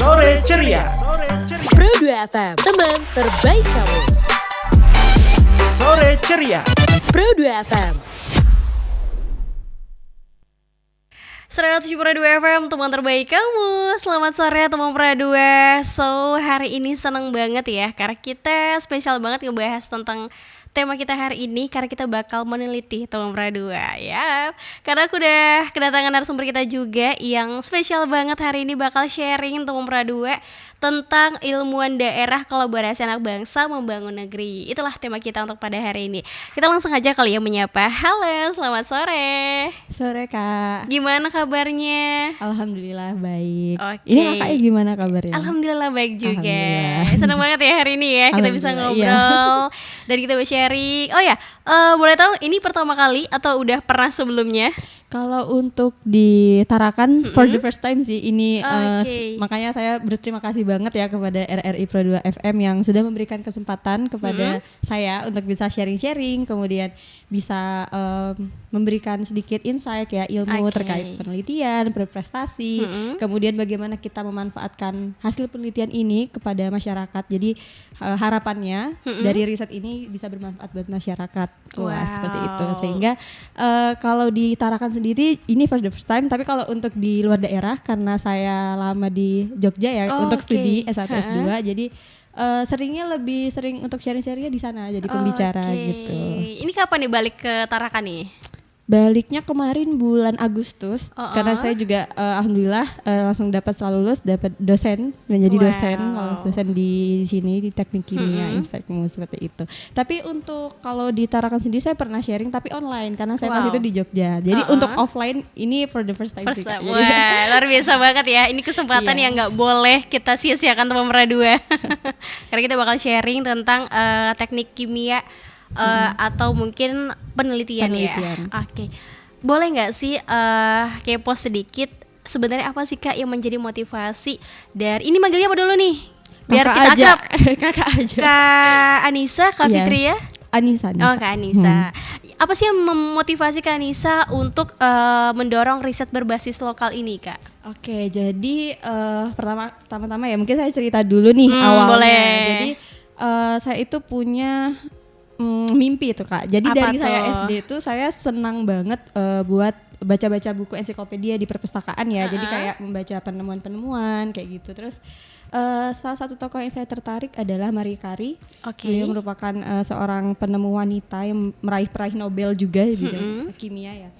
Sore Ceria. Pro 2 FM, teman terbaik kamu. Sore Ceria. Pro 2 FM. 107,2 FM, teman terbaik kamu. Selamat sore teman Pro 2. So, hari ini seneng banget ya, karena kita spesial banget ngebahas tentang tema kita hari ini, karena kita bakal meneliti teman Pro 2 ya. Karena aku udah kedatangan narasumber kita juga yang spesial banget hari ini, bakal sharing teman Pro 2 tentang ilmuwan daerah kolaborasi anak bangsa membangun negeri. Itulah tema kita untuk pada hari ini. Kita langsung aja kali ya menyapa. Halo, selamat sore. Sore Kak. Gimana kabarnya? Alhamdulillah baik. Oke. Ini kakaknya gimana kabarnya? Alhamdulillah baik juga. Alhamdulillah. Senang banget ya hari ini ya kita bisa ngobrol dan kita bisa sharing. Oh ya, boleh tahu ini pertama kali atau udah pernah sebelumnya? Kalau untuk di Tarakan for the first time sih ini makanya saya berterima kasih banget ya kepada RRI Pro 2 FM yang sudah memberikan kesempatan kepada saya untuk bisa sharing-sharing, kemudian bisa memberikan sedikit insight ya, ilmu terkait penelitian, berprestasi, kemudian bagaimana kita memanfaatkan hasil penelitian ini kepada masyarakat. Jadi harapannya dari riset ini bisa bermanfaat buat masyarakat luas seperti itu. Sehingga kalau di Tarakan sendiri ini for the first time, tapi kalau untuk di luar daerah karena saya lama di Jogja ya untuk studi S1 S2, jadi seringnya lebih sering untuk sharing-sharingnya di sana jadi pembicara gitu. Ini kapan nih balik ke Tarakan nih? Baliknya kemarin bulan Agustus karena saya juga alhamdulillah langsung dapat setelah lulus dapat dosen, menjadi dosen di sini di Teknik Kimia Instekmu seperti itu. Tapi untuk kalau di Tarakan sendiri saya pernah sharing tapi online karena saya pas itu di Jogja. Jadi untuk offline ini for the first time sih. Wah, luar biasa banget ya. Ini kesempatan yang nggak boleh kita sia-siakan teman Pro 2. Karena kita bakal sharing tentang teknik kimia atau mungkin penelitian. Ya. Oke. Boleh nggak sih kepo sedikit sebenarnya apa sih Kak yang menjadi motivasi dari ini, manggilnya apa dulu nih? Biar Kakak kita aja. akrab. Kakak aja. Kak Anissa, Kak Fitria? Anissa. Oh, Kak Anissa. Apa sih yang memotivasi Kak Anissa untuk mendorong riset berbasis lokal ini, Kak? Oke, jadi pertama-tama ya mungkin saya cerita dulu nih awalnya. Boleh. Jadi saya itu punya mimpi itu Kak. Jadi apa dari tuh? saya SD itu saya senang banget buat baca-baca buku ensiklopedia di perpustakaan ya. Jadi kayak membaca penemuan-penemuan kayak gitu. Terus salah satu tokoh yang saya tertarik adalah Marie Curie. Beliau merupakan seorang penemu wanita yang meraih Nobel juga di bidang kimia ya.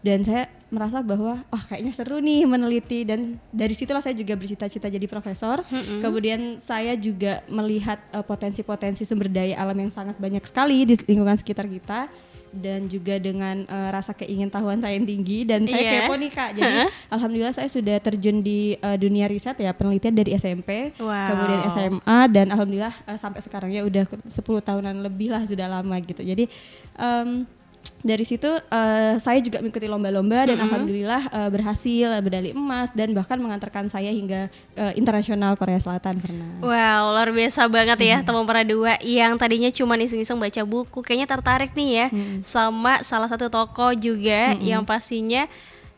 Dan saya merasa bahwa kayaknya seru nih meneliti, dan dari situlah saya juga bercita-cita jadi profesor. Kemudian saya juga melihat potensi-potensi sumber daya alam yang sangat banyak sekali di lingkungan sekitar kita, dan juga dengan rasa keingintahuan saya yang tinggi dan saya kepo nih Kak. Jadi alhamdulillah saya sudah terjun di dunia riset ya, penelitian dari SMP, kemudian SMA, dan alhamdulillah sampai sekarang ya udah 10 tahunan lebih lah, sudah lama gitu. Jadi dari situ saya juga mengikuti lomba-lomba dan alhamdulillah berhasil medali emas dan bahkan mengantarkan saya hingga internasional Korea Selatan pernah. Wow, luar biasa banget ya teman Pro 2 yang tadinya cuma iseng-iseng baca buku, kayaknya tertarik nih ya sama salah satu tokoh juga yang pastinya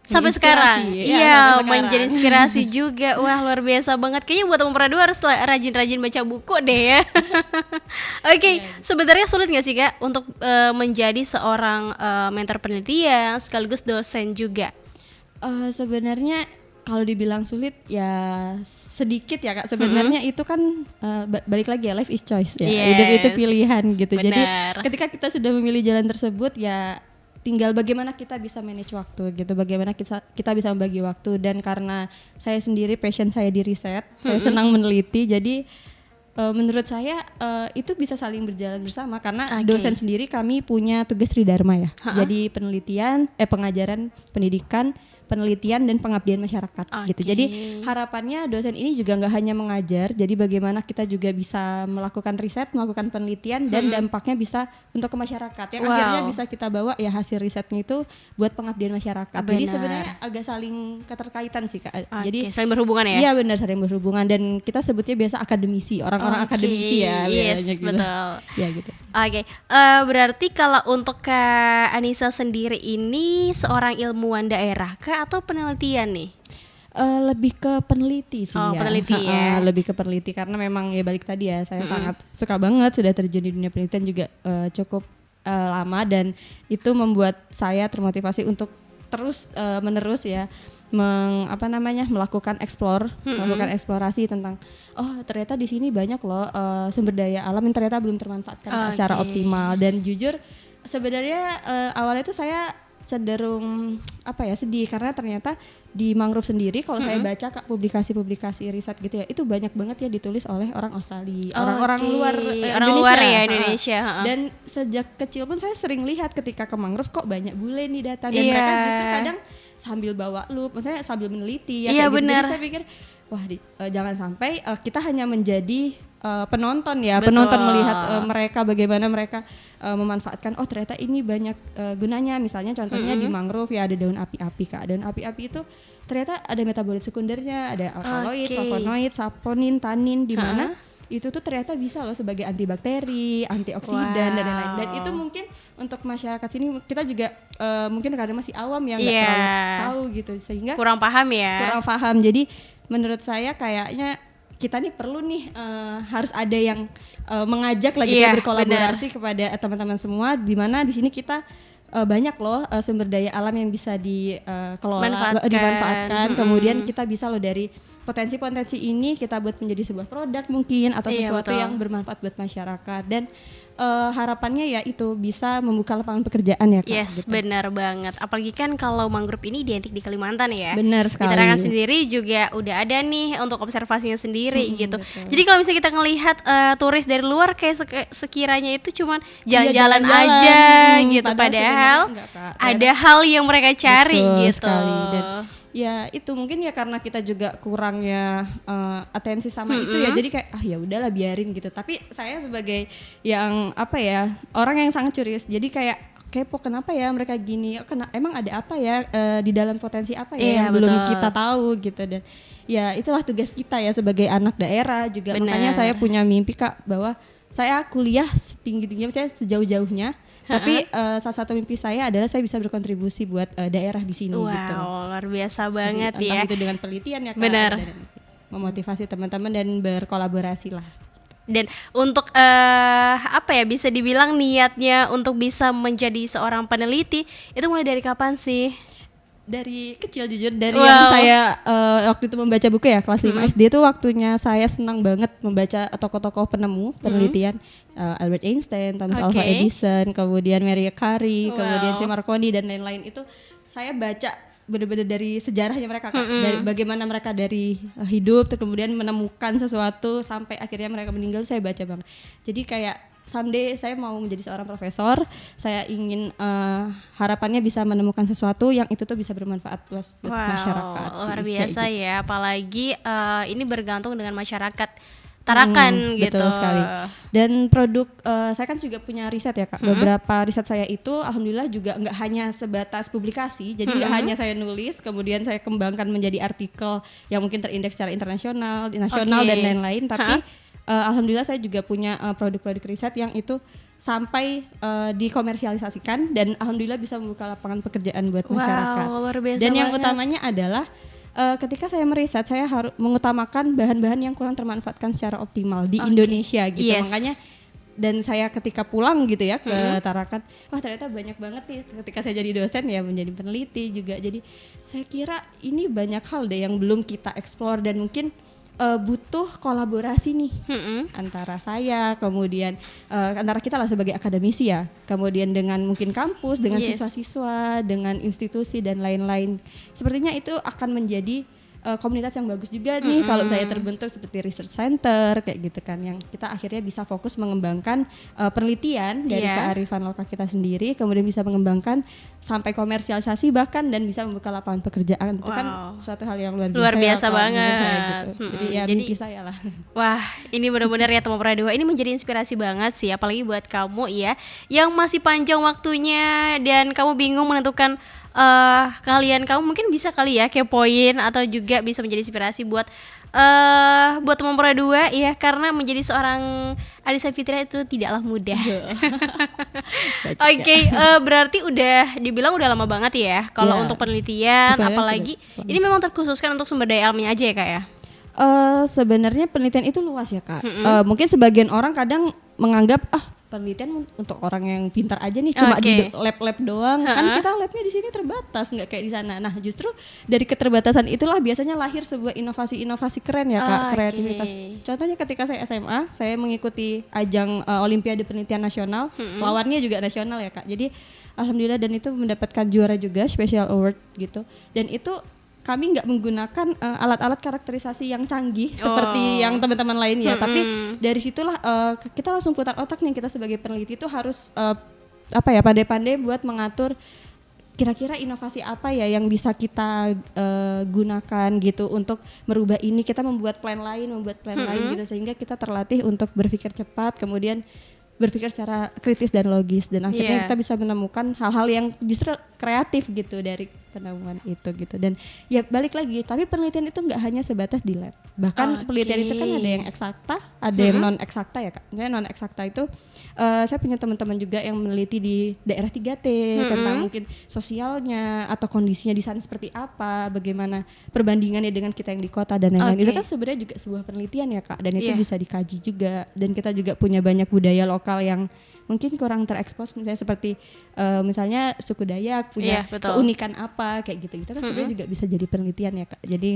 sampai sekarang menjadi inspirasi juga. Wah, luar biasa banget. Kayaknya buat teman Pro 2 harus rajin-rajin baca buku deh ya. Oke, sebenarnya sulit nggak sih Kak untuk menjadi seorang mentor penelitian sekaligus dosen juga? Sebenarnya kalau dibilang sulit ya sedikit ya Kak. Sebenarnya itu kan balik lagi ya, life is choice ya. Hidup itu pilihan gitu. Benar. Jadi ketika kita sudah memilih jalan tersebut ya tinggal bagaimana kita bisa manage waktu gitu, bagaimana kita bisa membagi waktu. Dan karena saya sendiri passion saya di riset, saya senang meneliti, jadi menurut saya itu bisa saling berjalan bersama karena dosen sendiri kami punya tugas tridharma ya. Jadi penelitian, pengajaran, pendidikan, penelitian dan pengabdian masyarakat gitu. Jadi harapannya dosen ini juga nggak hanya mengajar, jadi bagaimana kita juga bisa melakukan riset, melakukan penelitian dan dampaknya bisa untuk ke masyarakat yang akhirnya bisa kita bawa ya hasil risetnya itu buat pengabdian masyarakat. Jadi sebenarnya agak saling keterkaitan sih Kak. Jadi saling berhubungan ya? Iya benar, saling berhubungan, dan kita sebutnya biasa akademisi, orang-orang akademisi ya. Yes, gitu. betul. Ya gitu. Berarti kalau untuk Kak Anissa sendiri ini seorang ilmuwan daerah Kak atau penelitian nih? Lebih ke peneliti sih Oh, ya. peneliti ya. Lebih ke peneliti karena memang ya balik tadi ya saya sangat suka banget sudah terjun di dunia penelitian juga cukup lama, dan itu membuat saya termotivasi untuk terus menerus ya melakukan melakukan eksplorasi tentang ternyata di sini banyak loh sumber daya alam yang ternyata belum termanfaatkan secara optimal. Dan jujur sebenarnya awalnya itu saya cenderung sedih karena ternyata di mangrove sendiri kalau saya baca publikasi-publikasi riset gitu ya, itu banyak banget ya ditulis oleh orang Australia, orang-orang luar Indonesia. Dan sejak kecil pun saya sering lihat ketika ke mangrove kok banyak bule nih datang, dan mereka justru kadang sambil bawa loop, maksudnya sambil meneliti ya kayak gitu. Jadi saya pikir wah jangan sampai kita hanya menjadi penonton ya. Betul. Penonton melihat mereka bagaimana mereka memanfaatkan ternyata ini banyak gunanya, misalnya contohnya di mangrove ya ada daun api-api Kak. Daun api-api itu ternyata ada metabolit sekundernya, ada alkaloid, flavonoid, saponin, tanin, di mana itu tuh ternyata bisa loh sebagai antibakteri, antioksidan dan lain-lain. Dan itu mungkin untuk masyarakat sini kita juga mungkin kadang masih awam yang nggak terlalu tahu gitu, sehingga kurang paham. Jadi menurut saya kayaknya kita nih perlu nih harus ada yang mengajak lagi berkolaborasi kepada teman-teman semua, di mana di sini kita banyak loh sumber daya alam yang bisa dikelola, dimanfaatkan. Kemudian kita bisa loh dari potensi-potensi ini kita buat menjadi sebuah produk mungkin atau sesuatu yang bermanfaat buat masyarakat. Dan harapannya ya itu bisa membuka lapangan pekerjaan ya Kak. Yes, gitu. benar banget. Apalagi kan kalau mangrove ini identik di Kalimantan ya. Benar sekali. Di Tarakan sendiri juga udah ada nih untuk observasinya sendiri gitu. Betul. Jadi kalau misalnya kita ngelihat turis dari luar kayak sekiranya itu cuman jalan-jalan aja gitu, padahal enggak, ada hal yang mereka cari. Betul gitu. Sekali. Dan ya itu mungkin ya karena kita juga kurangnya atensi sama itu ya, jadi kayak ya udahlah biarin gitu. Tapi saya sebagai yang orang yang sangat curious, jadi kayak kepo kenapa ya mereka gini, emang ada apa ya di dalam potensi apa ya yang belum kita tahu gitu. Dan ya itulah tugas kita ya sebagai anak daerah juga. Makanya saya punya mimpi Kak bahwa saya kuliah setinggi-tingginya, saya sejauh-jauhnya. Tapi salah satu mimpi saya adalah saya bisa berkontribusi buat daerah di sini gitu. Wow, luar biasa banget. Jadi, ya. Entah itu dengan penelitian ya Kak. Benar. Dan memotivasi teman-teman dan berkolaborasi lah. Dan untuk bisa dibilang niatnya untuk bisa menjadi seorang peneliti itu mulai dari kapan sih? Dari kecil jujur, dari yang saya waktu itu membaca buku ya kelas 5 SD itu waktunya saya senang banget membaca tokoh-tokoh penemu penelitian, Albert Einstein, Thomas Alva Edison, kemudian Maria Curie, kemudian si Marconi dan lain-lain. Itu saya baca benar-benar dari sejarahnya mereka Kak. Dari bagaimana mereka dari hidup kemudian menemukan sesuatu sampai akhirnya mereka meninggal, saya baca banget. Jadi kayak someday saya mau menjadi seorang profesor, saya ingin harapannya bisa menemukan sesuatu yang itu tuh bisa bermanfaat buat masyarakat. Luar biasa gitu. Ya, apalagi ini bergantung dengan masyarakat Tarakan gitu. Betul sekali. Dan produk saya kan juga punya riset ya Kak. Beberapa riset saya itu alhamdulillah juga nggak hanya sebatas publikasi, jadi nggak hanya saya nulis kemudian saya kembangkan menjadi artikel yang mungkin terindeks secara internasional, nasional dan lain-lain, tapi alhamdulillah saya juga punya produk-produk riset yang itu sampai dikomersialisasikan dan alhamdulillah bisa membuka lapangan pekerjaan buat masyarakat. Luar biasa dan yang banget. utamanya adalah ketika saya meriset saya harus mengutamakan bahan-bahan yang kurang termanfaatkan secara optimal di Indonesia gitu. Makanya dan saya ketika pulang gitu ya ke Tarakan, ternyata banyak banget nih ketika saya jadi dosen ya menjadi peneliti juga. Jadi saya kira ini banyak hal deh yang belum kita eksplor dan mungkin butuh kolaborasi nih antara saya, kemudian antara kita lah sebagai akademisi ya, kemudian dengan mungkin kampus, dengan siswa-siswa, dengan institusi dan lain-lain. Sepertinya itu akan menjadi komunitas yang bagus juga nih kalau saya terbentuk seperti research center kayak gitu kan, yang kita akhirnya bisa fokus mengembangkan penelitian dari kearifan lokal kita sendiri, kemudian bisa mengembangkan sampai komersialisasi bahkan dan bisa membuka lapangan pekerjaan. Itu kan suatu hal yang luar biasa banget. Saya, gitu. Jadi mimpi saya lah. Wah, ini benar-benar ya teman Pradua, ini menjadi inspirasi banget sih, apalagi buat kamu ya yang masih panjang waktunya dan kamu bingung menentukan kalian kamu mungkin bisa kali ya kepoin atau juga bisa menjadi inspirasi buat teman Pura Dua ya, karena menjadi seorang Anissa Fitria itu tidaklah mudah. Oke, berarti udah dibilang udah lama banget ya kalau Ya. untuk penelitian, Sebenarnya apalagi sudah ini memang terkhususkan untuk sumber daya alamnya aja ya Kak ya. Sebenarnya penelitian itu luas ya Kak. Mungkin sebagian orang kadang menganggap penelitian untuk orang yang pintar aja nih, cuma Oke. di lab-lab doang. Kan kita labnya di sini terbatas, nggak kayak di sana. Nah justru dari keterbatasan itulah biasanya lahir sebuah inovasi-inovasi keren ya Kak, Oke. kreativitas. Contohnya ketika saya SMA, saya mengikuti ajang Olimpiade Penelitian Nasional, lawannya juga nasional ya Kak. Jadi alhamdulillah, dan itu mendapatkan juara juga, special award gitu. Dan itu kami nggak menggunakan alat-alat karakterisasi yang canggih seperti yang teman-teman lain ya, tapi dari situlah kita langsung putar otak nih, kita sebagai peneliti itu harus pandai-pandai buat mengatur kira-kira inovasi apa ya yang bisa kita gunakan gitu untuk merubah ini. Kita membuat plan lain gitu, sehingga kita terlatih untuk berpikir cepat, kemudian berpikir secara kritis dan logis, dan akhirnya kita bisa menemukan hal-hal yang justru kreatif gitu dari penemuan itu gitu. Dan ya balik lagi, tapi penelitian itu nggak hanya sebatas di lab, bahkan penelitian itu kan ada yang eksakta, ada yang non eksakta ya Kak. Misalnya non eksakta itu saya punya teman-teman juga yang meneliti di daerah 3T tentang mungkin sosialnya atau kondisinya di sana seperti apa, bagaimana perbandingannya dengan kita yang di kota dan lain-lain. Itu kan sebenarnya juga sebuah penelitian ya Kak, dan itu bisa dikaji juga. Dan kita juga punya banyak budaya lokal yang mungkin kurang terekspos, misalnya seperti misalnya suku Dayak punya keunikan apa kayak gitu kan sebenarnya juga bisa jadi penelitian ya Kak. Jadi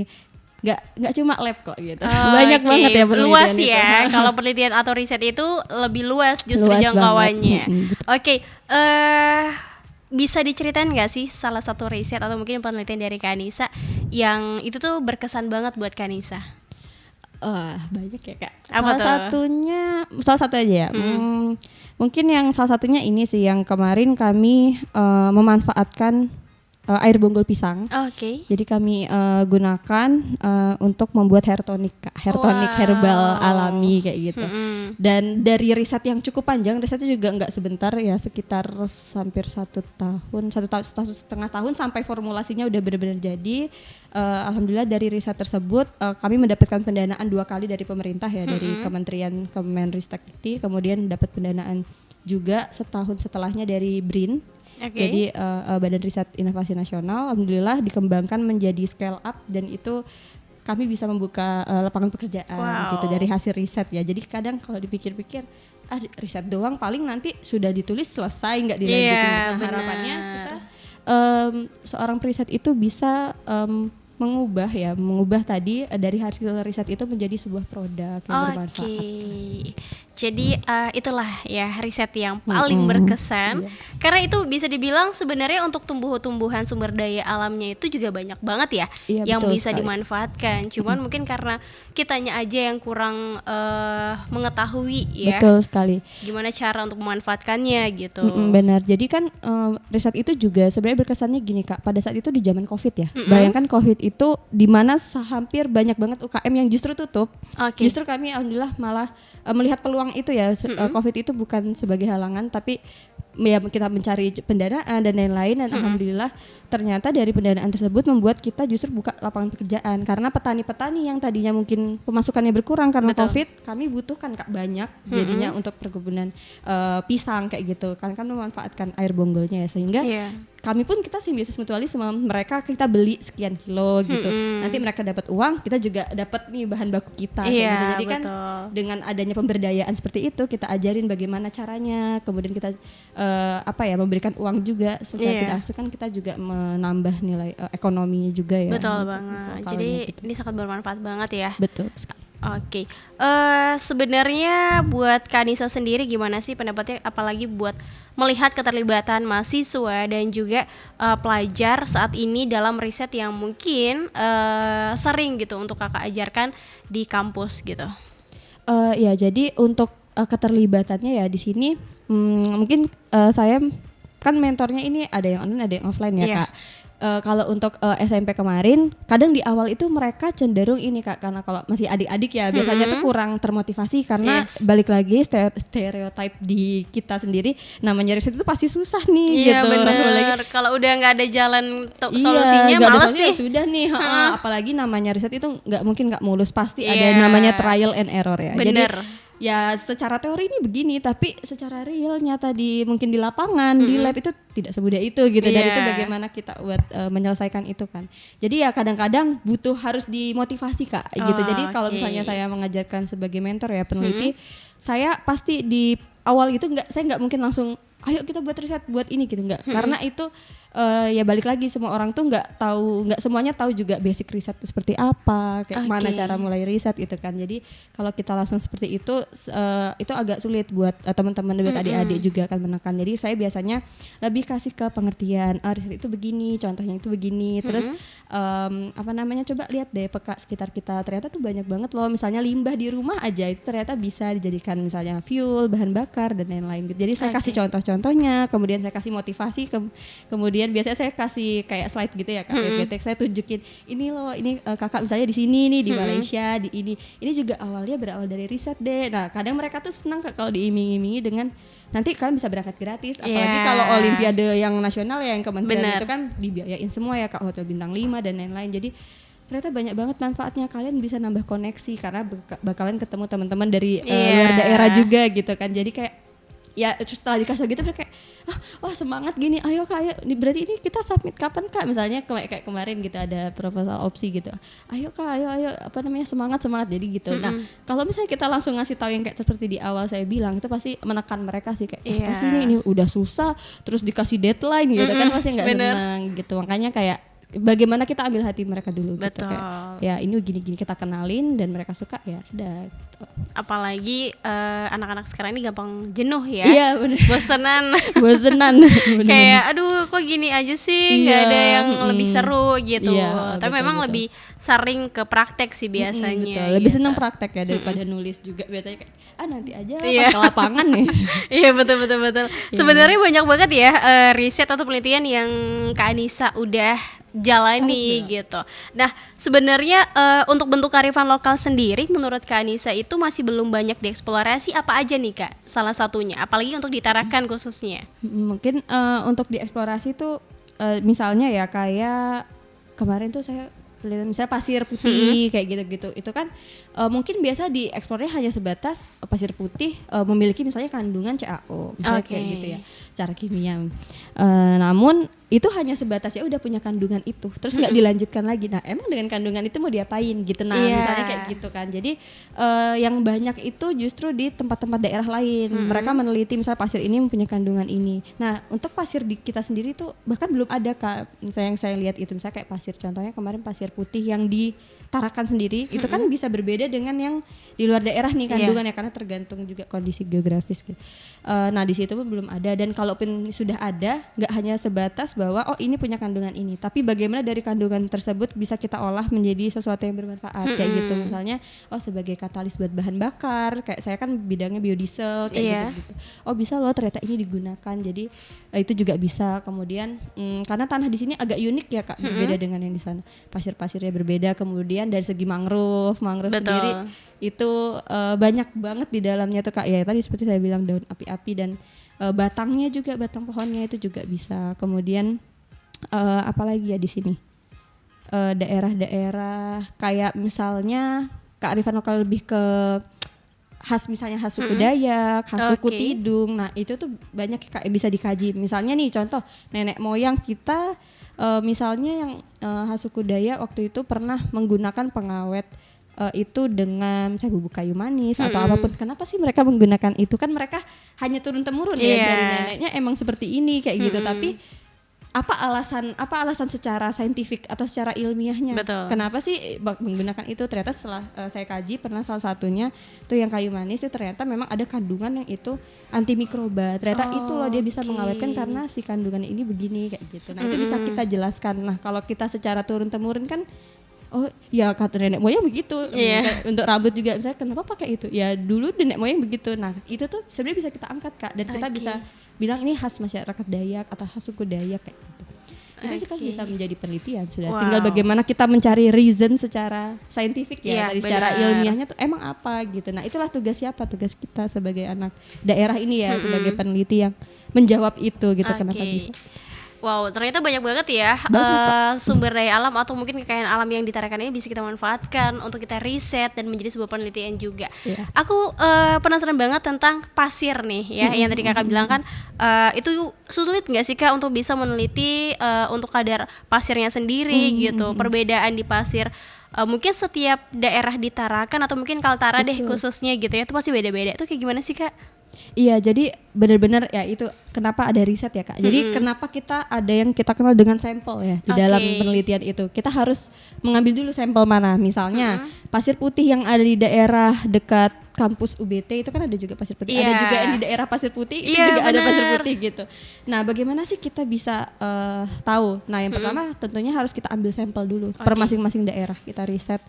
nggak cuma lab kok gitu. Banyak banget ya penelitian luas itu. ya. Kalau penelitian atau riset itu lebih luas justru Luas jangkauannya. banget. Oke, bisa diceritain nggak sih salah satu riset atau mungkin penelitian dari Kak Anissa yang itu tuh berkesan banget buat Kak Anissa? Banyak ya Kak. Apa Salah satu aja ya. Mungkin yang salah satunya ini sih, yang kemarin kami memanfaatkan air bonggol pisang. Oke. Jadi kami gunakan untuk membuat hair tonic Kak. Hair tonic herbal alami kayak gitu. Dan dari riset yang cukup panjang, risetnya juga nggak sebentar ya, sekitar hampir 1,5 tahun sampai formulasinya udah benar-benar jadi. Alhamdulillah dari riset tersebut kami mendapatkan pendanaan 2 kali dari pemerintah ya, dari Kementerian Kemenristek, kemudian dapat pendanaan juga setahun setelahnya dari BRIN. Jadi Badan Riset Inovasi Nasional, alhamdulillah dikembangkan menjadi scale up, dan itu kami bisa membuka lapangan pekerjaan gitu dari hasil riset ya. Jadi kadang kalau dipikir-pikir riset doang paling nanti sudah ditulis selesai, nggak dilanjutin. Nah harapannya kita seorang periset itu bisa mengubah tadi dari hasil riset itu menjadi sebuah produk yang bermanfaat. Jadi itulah ya riset yang paling berkesan, karena itu bisa dibilang sebenarnya untuk tumbuh-tumbuhan sumber daya alamnya itu juga banyak banget ya yang bisa dimanfaatkan. Cuman mungkin karena kitanya aja yang kurang mengetahui ya. Betul sekali. Gimana cara untuk memanfaatkannya gitu. Benar. Jadi kan riset itu juga sebenarnya berkesannya gini Kak. Pada saat itu di zaman Covid ya. Bayangkan Covid itu di mana hampir banyak banget UKM yang justru tutup. Justru kami alhamdulillah malah melihat peluang itu ya. Covid itu bukan sebagai halangan, tapi ya kita mencari pendanaan dan lain-lain, dan alhamdulillah ternyata dari pendanaan tersebut membuat kita justru buka lapangan pekerjaan, karena petani-petani yang tadinya mungkin pemasukannya berkurang karena Covid, kami butuhkan Kak banyak jadinya untuk perkebunan pisang kayak gitu kan memanfaatkan air bonggolnya ya, sehingga kami pun kita simbiosis mutualis sama mereka, kita beli sekian kilo gitu, nanti mereka dapat uang, kita juga dapat nih bahan baku kita kayak gitu. Jadi kan dengan adanya pemberdayaan seperti itu, kita ajarin bagaimana caranya, kemudian kita memberikan uang juga secara tidak langsung, kan kita juga menambah nilai ekonominya juga ya. Betul banget. Jadi gitu. Ini sangat bermanfaat banget ya. Betul sekali. Oke. Sebenarnya buat Kak Anissa sendiri gimana sih pendapatnya, apalagi buat melihat keterlibatan mahasiswa dan juga pelajar saat ini dalam riset yang mungkin sering gitu untuk Kakak ajarkan di kampus gitu. Ya jadi untuk keterlibatannya ya di sini mungkin saya kan mentornya ini ada yang online ada yang offline ya Kak. kalau untuk SMP kemarin, kadang di awal itu mereka cenderung ini Kak, karena kalau masih adik-adik ya biasanya tuh kurang termotivasi karena balik lagi stereotype di kita sendiri, namanya riset itu pasti susah nih Iya gitu. bener, kalau udah nggak ada jalan solusinya nggak ada males solusinya nih. ya sudah nih. Apalagi namanya riset itu nggak mungkin nggak mulus, pasti ada namanya trial and error ya. Bener. Jadi ya secara teori ini begini, tapi secara real nyata mungkin di lapangan di lab itu tidak semudah itu gitu. Dan itu bagaimana kita buat menyelesaikan itu kan. Jadi ya kadang-kadang butuh harus dimotivasi Kak gitu. Jadi kalau misalnya saya mengajarkan sebagai mentor ya peneliti, saya pasti di awal itu saya nggak mungkin langsung ayo kita buat riset buat ini gitu, nggak. Karena itu ya balik lagi semua orang tuh nggak semuanya tahu juga basic riset itu seperti apa, kayak mana cara mulai riset gitu kan. Jadi kalau kita langsung seperti itu agak sulit buat teman-teman buat adik-adik juga akan menekan. Jadi saya biasanya lebih kasih ke pengertian, riset itu begini, contohnya itu begini, terus coba lihat deh peka sekitar kita, ternyata tuh banyak banget loh, misalnya limbah di rumah aja itu ternyata bisa dijadikan misalnya fuel, bahan bakar dan lain-lain gitu. Jadi saya kasih contoh-contohnya, kemudian saya kasih motivasi, kemudian biasanya saya kasih kayak slide gitu ya Kak, PPT, saya tunjukin ini loh, ini kakak misalnya di sini nih di Malaysia, di ini juga awalnya berawal dari riset deh. Nah kadang mereka tuh senang Kak kalau diiming-imingi dengan nanti kalian bisa berangkat gratis, apalagi kalau olimpiade yang nasional ya yang kementerian itu kan dibiayain semua ya Kak, hotel bintang 5 dan lain-lain. Jadi ternyata banyak banget manfaatnya, kalian bisa nambah koneksi karena bakalan ketemu teman-teman dari luar daerah juga gitu kan. Jadi kayak ya terus setelah dikasih gitu mereka kayak wah semangat gini, ayo Kak, ayo berarti ini kita submit kapan Kak, misalnya kayak kemarin gitu ada proposal opsi gitu, ayo Kak, ayo semangat jadi gitu. Nah kalau misalnya kita langsung ngasih tahu yang kayak seperti di awal saya bilang, itu pasti menekan mereka sih kayak pasti ini udah susah terus dikasih deadline gitu kan, pasti nggak senang gitu. Makanya kayak bagaimana kita ambil hati mereka dulu gitu, kayak ya ini gini-gini kita kenalin dan mereka suka ya sudah gitu. Apalagi anak-anak sekarang ini gampang jenuh ya. Iya bener. bosenan kayak aduh kok gini aja sih, nggak ada yang lebih seru gitu. Tapi memang lebih sering ke praktek sih biasanya. Lebih senang praktek ya daripada nulis juga, biasanya kayak nanti aja pas ke lapangan nih. Iya betul. Sebenarnya banyak banget ya riset atau penelitian yang Kak Anissa udah jalani gitu. Nah sebenarnya untuk bentuk kearifan lokal sendiri menurut Kak Anissa itu masih belum banyak dieksplorasi, apa aja nih Kak salah satunya, apalagi untuk di Tarakan khususnya? Mungkin untuk dieksplorasi tuh misalnya ya kayak kemarin tuh saya misalnya pasir putih kayak gitu-gitu, itu kan mungkin biasa dieksplornya hanya sebatas pasir putih memiliki misalnya kandungan CaO misalnya kayak gitu ya secara kimia. Namun itu hanya sebatas ya udah punya kandungan itu, terus nggak dilanjutkan lagi. Nah emang dengan kandungan itu mau diapain gitu, misalnya kayak gitu kan. Jadi yang banyak itu justru di tempat-tempat daerah lain, mereka meneliti misalnya pasir ini mempunyai kandungan ini. Nah untuk pasir di kita sendiri tuh bahkan belum ada Kak, misalnya yang saya lihat itu misalnya kayak pasir, contohnya kemarin pasir putih yang di Tarakan sendiri itu kan bisa berbeda dengan yang di luar daerah nih kandungannya, karena tergantung juga kondisi geografis gitu. Nah di situ pun belum ada, dan kalaupun sudah ada nggak hanya sebatas bahwa ini punya kandungan ini, tapi bagaimana dari kandungan tersebut bisa kita olah menjadi sesuatu yang bermanfaat kayak gitu. Misalnya sebagai katalis buat bahan bakar, kayak saya kan bidangnya biodiesel kayak gitu. Bisa loh ternyata ini digunakan, jadi itu juga bisa. Kemudian karena tanah di sini agak unik ya Kak, berbeda dengan yang di sana, pasir-pasirnya berbeda. Kemudian dari segi mangrove sendiri itu banyak banget di dalamnya tuh Kak, ya tadi seperti saya bilang daun api-api dan batangnya juga, batang pohonnya itu juga bisa. Kemudian apalagi ya di sini daerah-daerah kayak misalnya kearifan lokal lebih ke misalnya khas suku Dayak, khas suku Tidung. Nah itu tuh banyak Kak bisa dikaji. Misalnya nih contoh nenek moyang kita misalnya yang khas suku Dayak waktu itu pernah menggunakan pengawet itu dengan misalnya bubuk kayu manis atau apapun. Kenapa sih mereka menggunakan itu? Kan mereka hanya turun temurun ya dari neneknya emang seperti ini kayak gitu. Tapi apa alasan secara saintifik atau secara ilmiahnya? Kenapa sih menggunakan itu? Ternyata setelah saya kaji pernah salah satunya tuh yang kayu manis itu ternyata memang ada kandungan yang itu antimikroba. Ternyata itu loh dia bisa mengawetkan karena si kandungan ini begini kayak gitu. Nah itu bisa kita jelaskan. Nah kalau kita secara turun temurun kan ya kata nenek moyang begitu. Untuk rambut juga misalnya kenapa pakai itu? Ya dulu nenek moyang begitu. Nah itu tuh sebenarnya bisa kita angkat Kak, dan kita bisa bilang ini khas masyarakat Dayak atau khas suku Dayak kayak gitu. itu sih kan Oke. bisa menjadi penelitian sudah. Wow. Tinggal bagaimana kita mencari reason secara saintifik Iya, ya, tadi secara benar. ilmiahnya tuh emang apa gitu. Nah itulah tugas siapa? Tugas kita sebagai anak daerah ini ya, sebagai peneliti yang menjawab itu gitu. Kenapa Oke. bisa? Wow, ternyata banyak banget ya sumber daya alam atau mungkin kekayaan alam yang ditarakan ini bisa kita manfaatkan untuk kita riset dan menjadi sebuah penelitian juga. Iya. Aku penasaran banget tentang pasir nih ya, yang tadi kakak bilang kan itu sulit nggak sih kak untuk bisa meneliti untuk kadar pasirnya sendiri gitu, perbedaan di pasir. Mungkin setiap daerah di Tarakan atau mungkin Kaltara deh khususnya gitu ya, itu pasti beda-beda. Itu kayak gimana sih kak? Iya, jadi benar-benar ya itu kenapa ada riset ya Kak. Jadi kenapa kita ada yang kita kenal dengan sampel ya di dalam penelitian itu. Kita harus mengambil dulu sampel mana. Misalnya pasir putih yang ada di daerah dekat kampus UBT itu kan ada juga pasir putih. Iya. Ada juga yang di daerah pasir putih itu Iya, juga ada pasir benar. putih gitu. Nah, bagaimana sih kita bisa tahu? Nah, yang pertama tentunya harus kita ambil sampel dulu per masing-masing daerah, kita riset.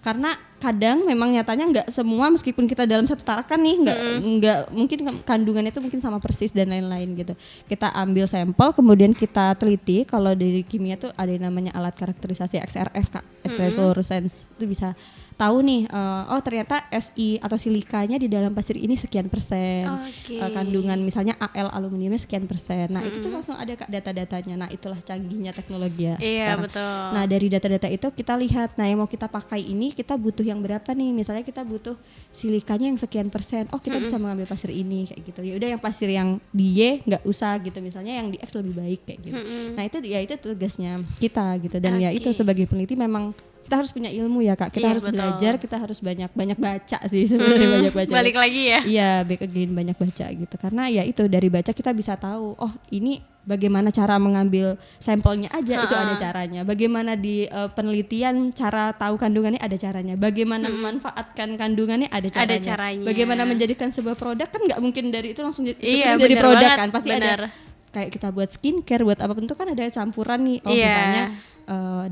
Karena kadang memang nyatanya nggak semua, meskipun kita dalam satu tarakan nih nggak mungkin kandungannya itu mungkin sama persis dan lain-lain gitu. Kita ambil sampel kemudian kita teliti. Kalau dari kimia tuh ada yang namanya alat karakterisasi XRF Kak, X-ray fluorescence. Itu bisa tahu nih oh ternyata Si atau silikanya di dalam pasir ini sekian persen. Oke. Kandungan misalnya Al aluminiumnya sekian persen. Nah, itu tuh langsung ada Kak data-datanya. Nah, itulah canggihnya teknologi ya Iya sekarang. betul. Nah, dari data-data itu kita lihat, nah yang mau kita pakai ini kita butuh yang berapa nih? Misalnya kita butuh silikanya yang sekian persen. Oh, kita bisa mengambil pasir ini kayak gitu. Ya udah yang pasir yang di Y nggak usah gitu. Misalnya yang di X lebih baik kayak gitu. Nah, itu ya itu tugasnya kita gitu. Dan ya itu Oke. sebagai peneliti memang kita harus punya ilmu ya Kak. Kita Iya, harus betul. belajar, kita harus banyak baca sih sebenarnya, banyak baca. Balik lagi ya. Iya, back again, banyak baca gitu. Karena ya itu dari baca kita bisa tahu, oh ini bagaimana cara mengambil sampelnya aja itu ada caranya. Bagaimana di penelitian cara tahu kandungannya ada caranya. Bagaimana memanfaatkan kandungannya ada caranya. caranya. Bagaimana menjadikan sebuah produk kan nggak mungkin dari itu langsung Iya, jadi benar produk banget, kan. Pasti benar. ada kayak kita buat skincare, buat apapun itu kan ada campuran nih. Oh Iya. misalnya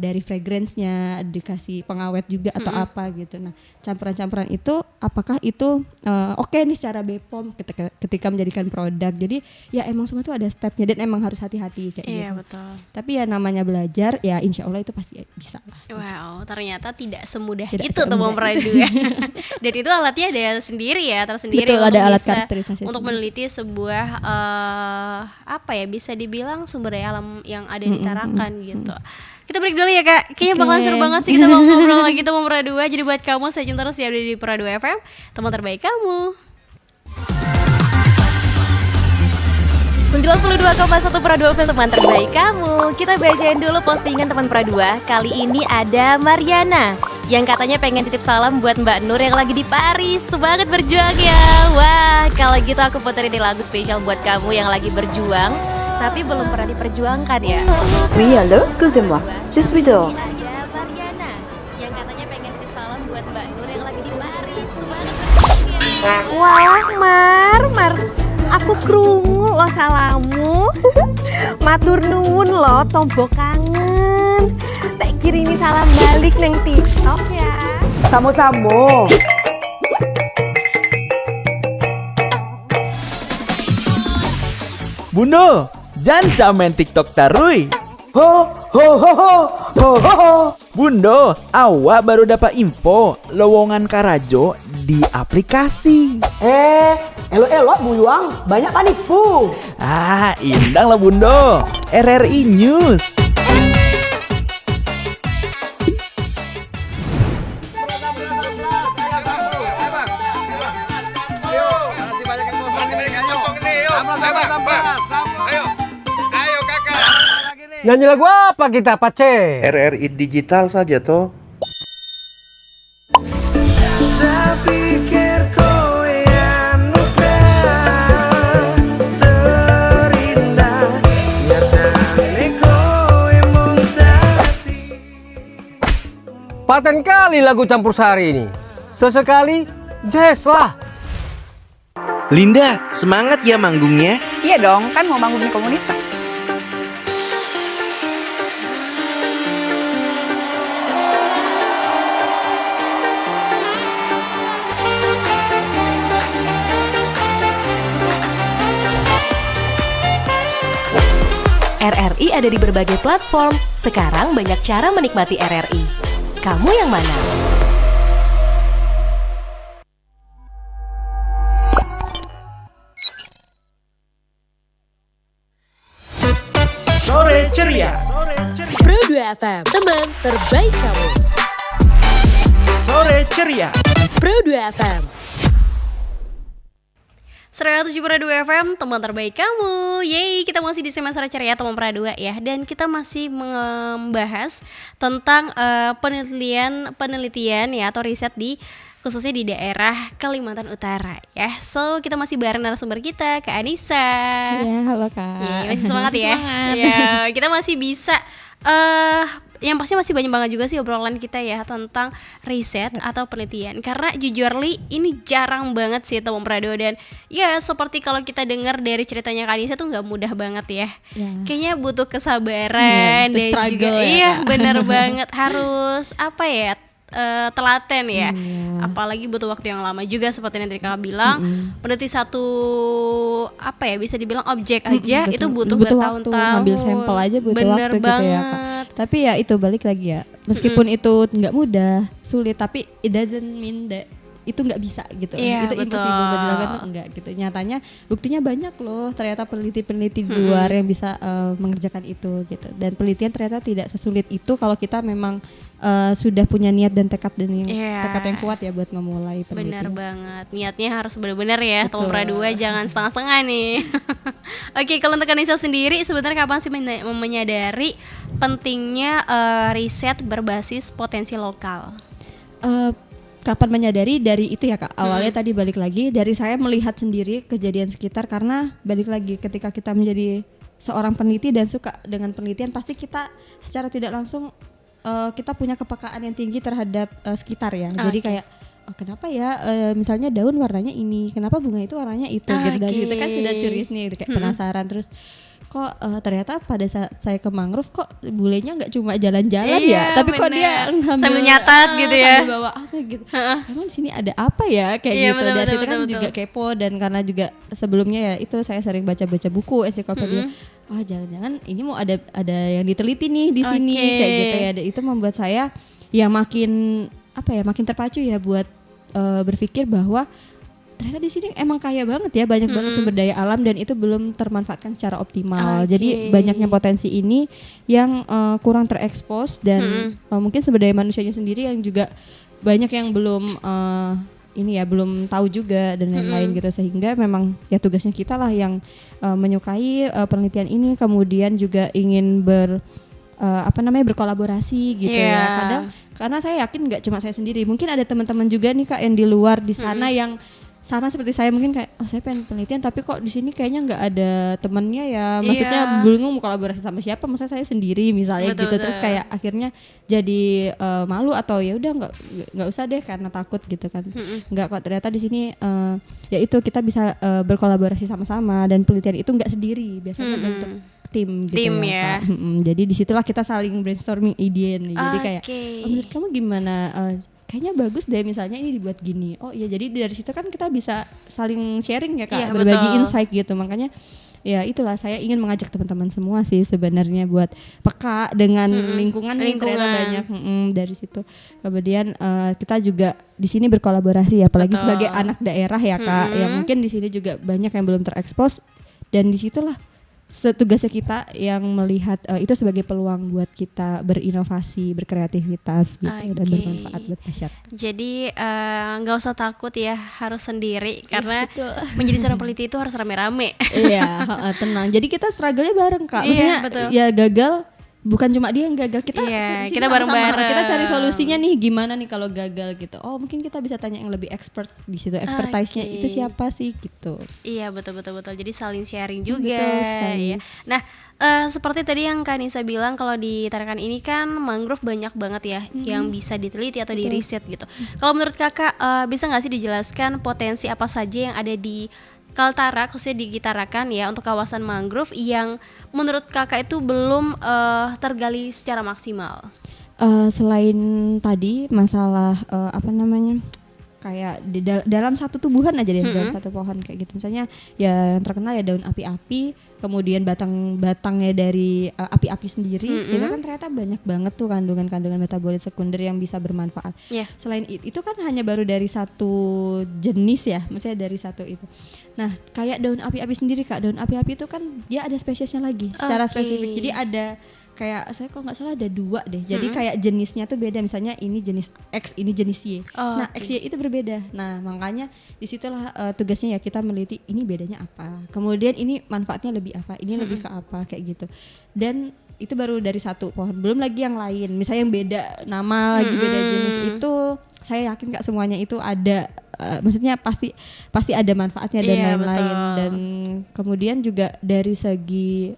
dari fragrance-nya dikasih pengawet juga atau apa gitu. Nah, campuran-campuran itu apakah itu oke nih secara BPOM ketika menjadikan produk. Jadi ya emang semua itu ada stepnya dan emang harus hati-hati kayak Iya gitu. betul. Tapi ya namanya belajar ya insya Allah itu pasti bisa lah. Wow, ternyata tidak semudah Tidak itu tuh semudah memperadu ya. Dan itu alatnya ada sendiri ya, tersendiri Betul, untuk ada alat bisa karakterisasi untuk sendiri. meneliti sebuah apa ya, bisa dibilang sumber daya alam yang ada di Tarakan gitu. Kita break dulu ya Kak. Kayaknya bakalan Oke. seru banget sih kita mau ngobrol lagi tuh Mempera 2. Jadi buat kamu stay tune terus ya di Mempera 2 FM, teman terbaik kamu. 92,1 Mempera 2 FM, teman terbaik kamu. Kita bacain dulu postingan teman Mempera 2. Kali ini ada Mariana yang katanya pengen titip salam buat Mbak Nur yang lagi di Paris. Semangat berjuang ya. Wah, kalau gitu aku puterin nih lagu spesial buat kamu yang lagi berjuang tapi belum pernah diperjuangkan ya. Oui, allô, excusez-moi, je suis dehors. Ini ada Mariana yang katanya pengen titip salam buat Mbak Nur yang lagi di Paris. Semangat berjuang ya. Wah, Mar, aku krungu lo salamu. Matur nuwun lo, tombo kangen. Tak kirimi salam balik neng TikTok ya. Samo-samo. Bundo, janca main TikTok tarui. Ho, ho, ho, ho, ho, ho, ho. Bundo, awak baru dapat info lowongan Karajo di aplikasi. Elok-elok buyuang, banyak panipu. Ah, indang lah Bundo. RRI News. Nyanyi lagu apa kita, Pace? RRI digital saja toh. Paten kali lagu campur sari ini. Sesekali jazz lah. Linda, semangat ya manggungnya. Iya dong, kan mau bangun komunitas. RRI ada di berbagai platform. Sekarang banyak cara menikmati RRI. Kamu yang mana? Sore ceria. Pro 2 FM, teman terbaik kamu. Sore ceria. Pro 2 FM. 107,2 FM, teman terbaik kamu. Yeay, kita masih di segmen Sore Ceria teman Pradua ya. Dan kita masih membahas tentang penelitian ya atau riset khususnya di daerah Kalimantan Utara ya. So, kita masih bareng narasumber kita, Kak Anissa. Ya, halo Kak. Yeay, masih semangat ya. Semangat. Ya, kita masih bisa yang pasti masih banyak banget juga sih obrolan kita ya tentang riset atau penelitian. Karena jujur Li, ini jarang banget sih teman Prado. Dan ya seperti kalau kita dengar dari ceritanya Kak Anissa tuh gak mudah banget ya. Kayaknya butuh kesabaran dan juga iya benar banget harus apa ya, telaten ya. Apalagi butuh waktu yang lama juga seperti yang tadi Kakak bilang. Peneliti satu apa ya, bisa dibilang objek aja itu butuh bertahun-tahun. Ngambil sampel aja butuh bener waktu banget. gitu ya Kak. Tapi ya itu balik lagi ya. Meskipun itu nggak mudah, sulit, tapi it doesn't mean that itu nggak bisa gitu. Iya, Itu betul. impossible buat dilakukan tuh enggak gitu. Nyatanya buktinya banyak loh, ternyata peneliti-peneliti di luar yang bisa mengerjakan itu gitu. Dan penelitian ternyata tidak sesulit itu kalau kita memang sudah punya niat dan tekad tekad yang kuat ya buat memulai penelitian. Benar banget, niatnya harus benar-benar ya teman Betul. Pradua, jangan setengah-setengah nih. Oke, kalau untuk Anissa sendiri sebenarnya kapan sih menyadari pentingnya riset berbasis potensi lokal? Kapan menyadari dari itu ya Kak, awalnya tadi balik lagi dari saya melihat sendiri kejadian sekitar, karena balik lagi ketika kita menjadi seorang peneliti dan suka dengan penelitian, pasti kita secara tidak langsung kita punya kepekaan yang tinggi terhadap sekitar ya. Jadi kayak kenapa ya misalnya daun warnanya ini, kenapa bunga itu warnanya itu gitu. Dari situ kan sudah curious nih, kayak penasaran terus kok ternyata pada saat saya ke mangrove kok bulenya nggak cuma jalan-jalan ya, tapi kok dia sambil nyatat gitu ya, sambil bawa apa gitu. Emang di sini ada apa ya kayak gitu. Dari situ kan juga kepo, dan karena juga sebelumnya ya itu saya sering baca-baca buku ensiklopedia. Wah, jangan-jangan ini mau ada yang diteliti nih di sini kayak gitu ya. Dan itu membuat saya ya makin terpacu ya buat berpikir bahwa ternyata di sini emang kaya banget ya, banyak banget sumber daya alam dan itu belum termanfaatkan secara optimal. Jadi banyaknya potensi ini yang kurang terekspos, dan mungkin sumber daya manusianya sendiri yang juga banyak yang belum belum tahu juga dan lain-lain gitu. Sehingga memang ya tugasnya kita lah yang menyukai penelitian ini, kemudian juga ingin berkolaborasi gitu ya. Kadang karena saya yakin nggak cuma saya sendiri, mungkin ada teman-teman juga nih Kak yang di luar di sana yang sama seperti saya, mungkin kayak saya pengen penelitian tapi kok di sini kayaknya nggak ada temennya ya, maksudnya bingung mau kolaborasi sama siapa, maksudnya saya sendiri misalnya gitu. Terus kayak akhirnya jadi malu atau ya udah nggak usah deh karena takut gitu kan. Nggak kok, ternyata di sini ya itu kita bisa berkolaborasi sama-sama, dan penelitian itu nggak sendiri, biasanya bentuk tim gitu ya. Jadi disitulah kita saling brainstorming ide nih. Jadi kayak menurut kamu gimana, kayaknya bagus deh misalnya ini dibuat gini. Oh iya, jadi dari situ kan kita bisa saling sharing ya Kak, berbagi insight gitu. Makanya ya itulah saya ingin mengajak teman-teman semua sih sebenarnya buat peka dengan lingkungan yang ternyata banyak dari situ. Kemudian kita juga di sini berkolaborasi ya, apalagi sebagai anak daerah ya Kak, yang mungkin di sini juga banyak yang belum terekspos, dan disitulah tugasnya kita yang melihat itu sebagai peluang buat kita berinovasi, berkreativitas gitu, dan bermanfaat buat masyarakat. Jadi nggak usah takut ya harus sendiri, karena menjadi seorang peneliti itu harus rame-rame. Iya, tenang. Jadi kita struggle-nya bareng Kak. Maksudnya ya gagal bukan cuma dia yang gagal, kita kita bareng-bareng. Kita cari solusinya nih gimana nih kalau gagal gitu. Oh, mungkin kita bisa tanya yang lebih expert di situ. Expertise-nya itu siapa sih gitu. Iya, betul. Jadi saling sharing juga. Betul sekali. Ya. Nah, seperti tadi yang Kak Nisa bilang, kalau di Tarakan ini kan mangrove banyak banget ya yang bisa diteliti atau diriset gitu. Kalau menurut Kakak bisa nggak sih dijelaskan potensi apa saja yang ada di Kaltara, khususnya di Tarakan ya, untuk kawasan mangrove yang menurut Kakak itu belum tergali secara maksimal? Selain tadi masalah kayak dalam satu tumbuhan aja deh, dalam satu pohon kayak gitu. Misalnya ya yang terkenal ya daun api-api, kemudian batangnya dari api-api sendiri. Itu kan ternyata banyak banget tuh kandungan-kandungan metabolit sekunder yang bisa bermanfaat. Selain itu kan hanya baru dari satu jenis ya, maksudnya dari satu itu. Nah, kayak daun api-api sendiri Kak, daun api-api itu kan dia ada spesiesnya lagi secara spesifik. Jadi ada kayak saya kalau nggak salah ada 2 deh. Jadi kayak jenisnya tuh beda. Misalnya ini jenis X, ini jenis Y. Nah, XY itu berbeda. Nah, makanya disitulah tugasnya ya kita meneliti ini bedanya apa. Kemudian ini manfaatnya lebih apa, ini lebih ke apa kayak gitu. Dan itu baru dari satu pohon. Belum lagi yang lain. Misalnya yang beda nama lagi beda jenis itu saya yakin Kak semuanya itu ada maksudnya pasti ada manfaatnya dan lain-lain. Dan kemudian juga dari segi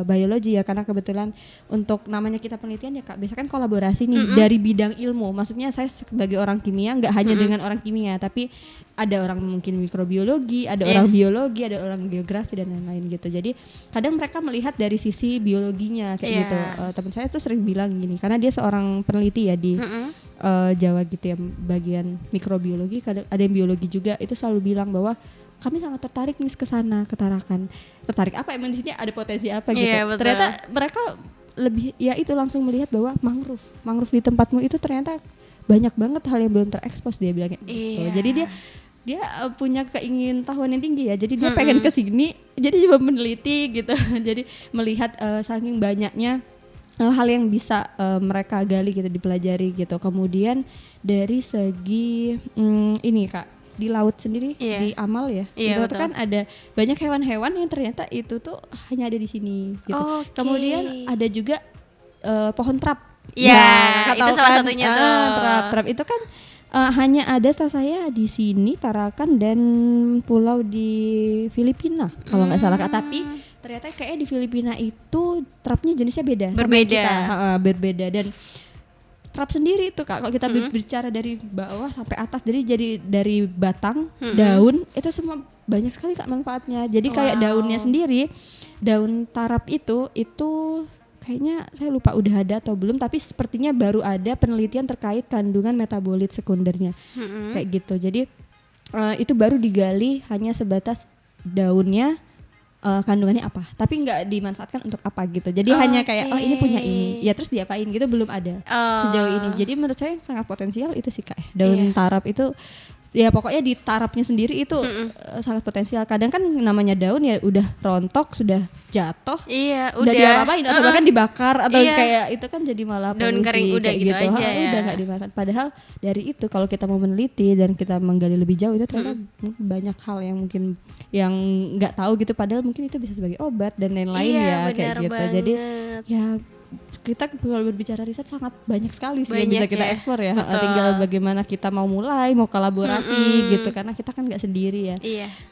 biologi ya, karena kebetulan untuk namanya kita penelitian ya Kak, biasanya kan kolaborasi nih dari bidang ilmu. Maksudnya saya sebagai orang kimia nggak hanya dengan orang kimia, tapi ada orang mungkin mikrobiologi, ada orang biologi, ada orang geografi dan lain-lain gitu. Jadi kadang mereka melihat dari sisi biologinya kayak gitu. Teman saya tuh sering bilang gini, karena dia seorang peneliti ya di Jawa gitu ya, bagian mikrobiologi, kadang ada yang biologi juga, itu selalu bilang bahwa kami sangat tertarik nih ke sana, ke Tarakan. Tertarik apa emang di sini ada potensi apa gitu. Ternyata mereka lebih ya itu langsung melihat bahwa mangrove di tempatmu itu ternyata banyak banget hal yang belum terekspos, dia bilangnya gitu. Jadi dia punya keingintahuan yang tinggi ya. Jadi dia pengen ke sini, jadi coba meneliti gitu. Jadi melihat saking banyaknya hal yang bisa mereka gali gitu, dipelajari gitu. Kemudian dari segi ini Kak, di laut sendiri di Amal ya, itu kan ada banyak hewan-hewan yang ternyata itu tuh hanya ada di sini gitu. Kemudian ada juga pohon trap. Itu salah satunya tuh. Trap itu kan hanya ada setahu saya di sini Tarakan dan pulau di Filipina kalau nggak salah Kak. Tapi ternyata kayaknya di Filipina itu trapnya jenisnya beda. Berbeda. Dan trap sendiri itu Kak, kalau kita bicara dari bawah sampai atas, jadi dari batang, daun, itu semua banyak sekali Kak manfaatnya. Jadi kayak daunnya sendiri, daun tarap itu kayaknya saya lupa udah ada atau belum, tapi sepertinya baru ada penelitian terkait kandungan metabolit sekundernya kayak gitu. Jadi itu baru digali hanya sebatas daunnya, kandungannya apa, tapi nggak dimanfaatkan untuk apa gitu. Jadi hanya kayak ini punya ini, ya terus diapain gitu, belum ada sejauh ini. Jadi menurut saya sangat potensial itu sih Kak. Daun tarap itu ya pokoknya di tarapnya sendiri itu sangat potensial. Kadang kan namanya daun ya udah rontok, sudah jatuh, udah diapain atau bahkan dibakar atau kayak itu kan jadi malah daun polusi kering udah gitu aja udah nggak dimakan. Padahal dari itu kalau kita mau meneliti dan kita menggali lebih jauh, itu ternyata banyak hal yang mungkin yang nggak tahu gitu, padahal mungkin itu bisa sebagai obat dan lain-lain ya kayak gitu. Banget. Jadi ya kita kalau berbicara riset sangat banyak sekali sih yang bisa kita ekspor ya. Tinggal bagaimana kita mau mulai, mau kolaborasi gitu, karena kita kan nggak sendiri ya.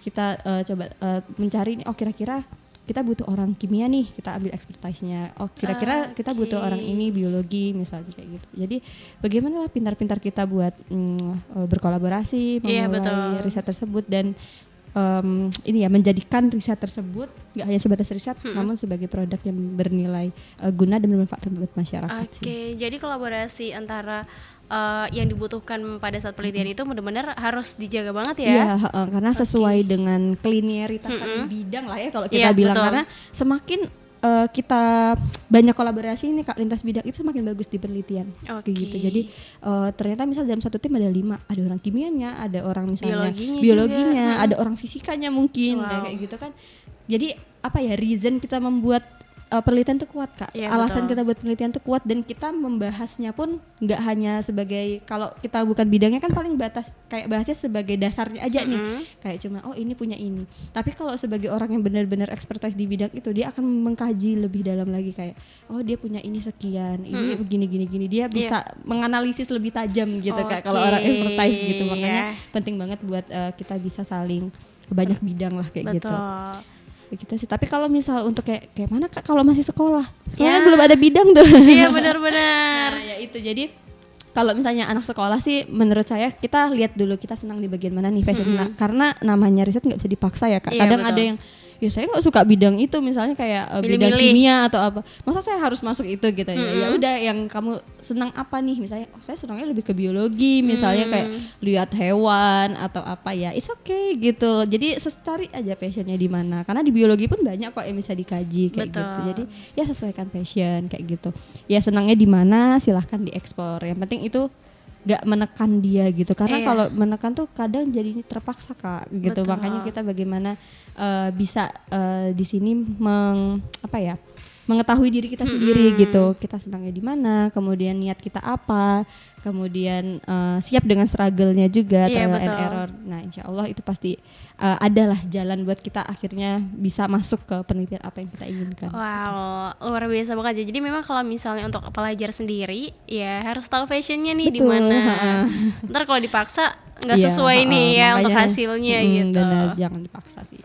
Kita coba mencari kira-kira kita butuh orang kimia nih, kita ambil expertise-nya. Kira-kira kita butuh orang ini biologi misalnya kayak gitu. Jadi bagaimana lah pintar-pintar kita buat berkolaborasi, memulai riset tersebut dan ini ya menjadikan riset tersebut nggak hanya sebatas riset, namun sebagai produk yang bernilai guna dan bermanfaat buat masyarakat. Jadi kolaborasi antara yang dibutuhkan pada saat penelitian itu benar-benar harus dijaga banget ya. Iya, karena sesuai dengan kliniaritas satu bidang lah ya kalau kita bilang. Karena semakin kita banyak kolaborasi ini Kak lintas bidang, itu semakin bagus di penelitian gitu. Jadi ternyata misal dalam satu tim ada 5, ada orang kimianya, ada orang misalnya biologinya ada orang fisikanya mungkin, kayak gitu kan. Jadi apa ya, reason kita membuat penelitian tuh kuat Kak. Alasan kita buat penelitian tuh kuat, dan kita membahasnya pun nggak hanya sebagai, kalau kita bukan bidangnya kan paling batas kayak bahasnya sebagai dasarnya aja nih, kayak cuma ini punya ini. Tapi kalau sebagai orang yang benar-benar expertise di bidang itu, dia akan mengkaji lebih dalam lagi, kayak dia punya ini sekian, ini gini, dia bisa menganalisis lebih tajam gitu Kak kalau orang expertise gitu. Makanya penting banget buat kita bisa saling banyak bidang lah kayak gitu. Gitu sih. Tapi kalau misal untuk kayak mana Kak kalau masih sekolah, soalnya belum ada bidang tuh. Iya benar-benar. Nah, ya itu. Jadi kalau misalnya anak sekolah sih, menurut saya kita lihat dulu kita senang di bagian mana nih, fashion. Karena namanya riset nggak bisa dipaksa ya Kak. Kadang ada ya saya nggak suka bidang itu, misalnya kayak bidang kimia atau apa, masa saya harus masuk itu gitu ya. Ya udah, yang kamu senang apa nih, misalnya saya senangnya lebih ke biologi misalnya, kayak lihat hewan atau apa ya, it's okay gitu. Jadi cari aja passionnya di mana, karena di biologi pun banyak kok yang bisa dikaji kayak gitu. Jadi ya sesuaikan passion kayak gitu. Ya senangnya di mana silahkan dieksplor, yang penting itu gak menekan dia gitu, karena kalau menekan tuh kadang jadinya terpaksa Kak gitu. Makanya kita bagaimana bisa di sini mengetahui diri kita sendiri gitu, kita senangnya di mana, kemudian niat kita apa, kemudian siap dengan struggle-nya juga, trial and error. Nah insya Allah itu pasti adalah jalan buat kita akhirnya bisa masuk ke penelitian apa yang kita inginkan. Wow, luar biasa banget. Jadi memang kalau misalnya untuk pelajar sendiri ya harus tahu passionnya nih di mana. Ntar kalau dipaksa nggak sesuai nih ya untuk hasilnya gitu. Benar, jangan dipaksa sih.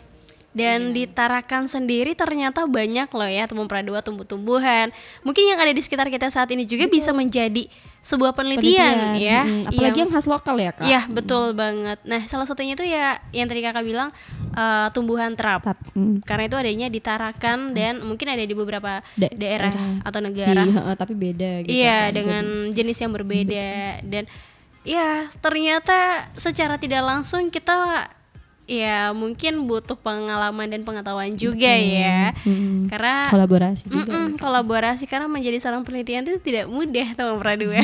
Dan di Tarakan sendiri ternyata banyak loh ya Tembung Pradua, tumbuh-tumbuhan. Mungkin yang ada di sekitar kita saat ini juga bisa menjadi sebuah penelitian ya. Apalagi yang khas lokal ya Kak. Iya betul banget. Nah salah satunya itu ya yang tadi Kakak bilang tumbuhan terap. Karena itu adanya di Tarakan dan mungkin ada di beberapa daerah atau negara. Tapi beda gitu. Iya dengan jenis yang berbeda. Dan ya ternyata secara tidak langsung kita ya mungkin butuh pengalaman dan pengetahuan juga ya. Karena kolaborasi juga. Kolaborasi, karena menjadi seorang penelitian itu tidak mudah teman Pradua.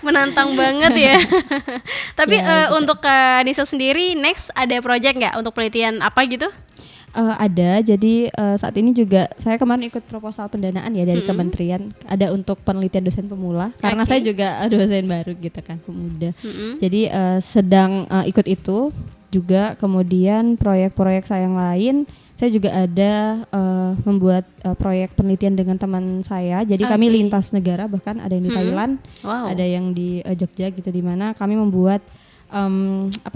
Menantang banget ya. Tapi untuk Kak Nisa sendiri next ada project nggak untuk penelitian apa gitu? Ada, jadi saat ini juga saya kemarin ikut proposal pendanaan ya dari kementerian, ada untuk penelitian dosen pemula, karena saya juga dosen baru gitu kan, pemuda. Jadi sedang ikut itu juga, kemudian proyek-proyek saya yang lain, saya juga ada membuat proyek penelitian dengan teman saya. Jadi kami lintas negara, bahkan ada yang di Thailand, ada yang di Jogja gitu, di mana kami membuat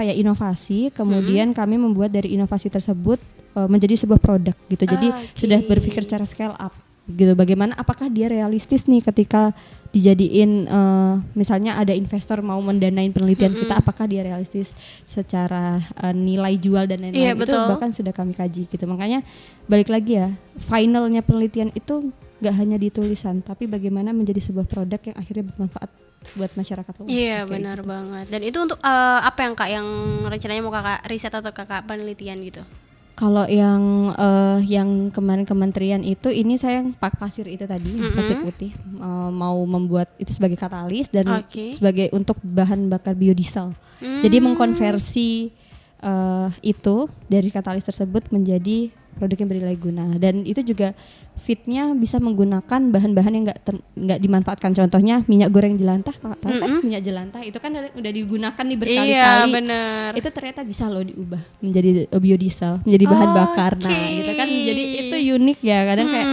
inovasi, kemudian kami membuat dari inovasi tersebut menjadi sebuah produk gitu. Jadi sudah berpikir secara scale up gitu, bagaimana apakah dia realistis nih ketika dijadiin misalnya ada investor mau mendanain penelitian kita, apakah dia realistis secara nilai jual dan lain-lain. Itu bahkan sudah kami kaji gitu. Makanya balik lagi ya, finalnya penelitian itu gak hanya di tulisan, tapi bagaimana menjadi sebuah produk yang akhirnya bermanfaat buat masyarakat luas. Iya benar gitu. Banget. Dan itu untuk apa yang Kak, yang rencananya mau Kakak riset atau Kakak penelitian gitu? Kalau yang kemarin kementerian itu, ini saya yang pasir itu tadi, pasir putih, mau membuat itu sebagai katalis dan sebagai untuk bahan bakar biodiesel. Jadi mengkonversi itu dari katalis tersebut menjadi produk yang bernilai guna, dan itu juga fitnya bisa menggunakan bahan-bahan yang nggak dimanfaatkan. Contohnya minyak goreng jelantah, kan minyak jelantah itu kan udah digunakan nih berkali-kali. Itu ternyata bisa loh diubah menjadi biodiesel, menjadi bahan bakar. Nah gitu kan, jadi itu unik ya. Kadang kayak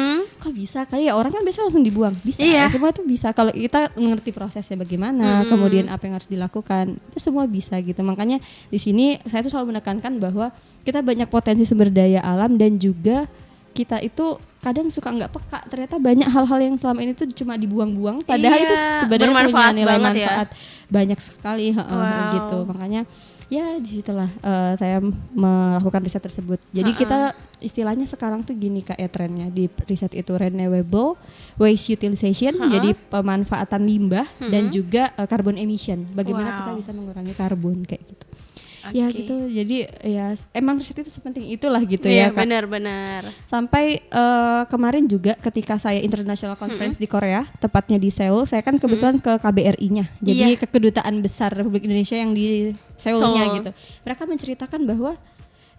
kok bisa kali ya, orang kan biasa langsung dibuang, bisa semua itu bisa kalau kita mengerti prosesnya bagaimana, kemudian apa yang harus dilakukan, itu semua bisa gitu. Makanya di sini saya tuh selalu menekankan bahwa kita banyak potensi sumber daya alam, dan juga kita itu kadang suka nggak peka, ternyata banyak hal-hal yang selama ini tuh cuma dibuang-buang, padahal itu sebenarnya punya nilai manfaat banyak sekali gitu. Makanya ya disitulah saya melakukan riset tersebut. Jadi kita istilahnya sekarang tuh gini Kak ya, trennya di riset itu renewable waste utilization, jadi pemanfaatan limbah dan juga carbon emission, bagaimana kita bisa mengurangi karbon kayak gitu. Ya gitu, jadi ya emang riset itu sepenting itulah gitu ya Kak. Benar-benar. Sampai kemarin juga ketika saya international conference di Korea, tepatnya di Seoul, saya kan kebetulan ke KBRI-nya, jadi ke Kedutaan Besar Republik Indonesia yang di Seoul-nya gitu. Mereka menceritakan bahwa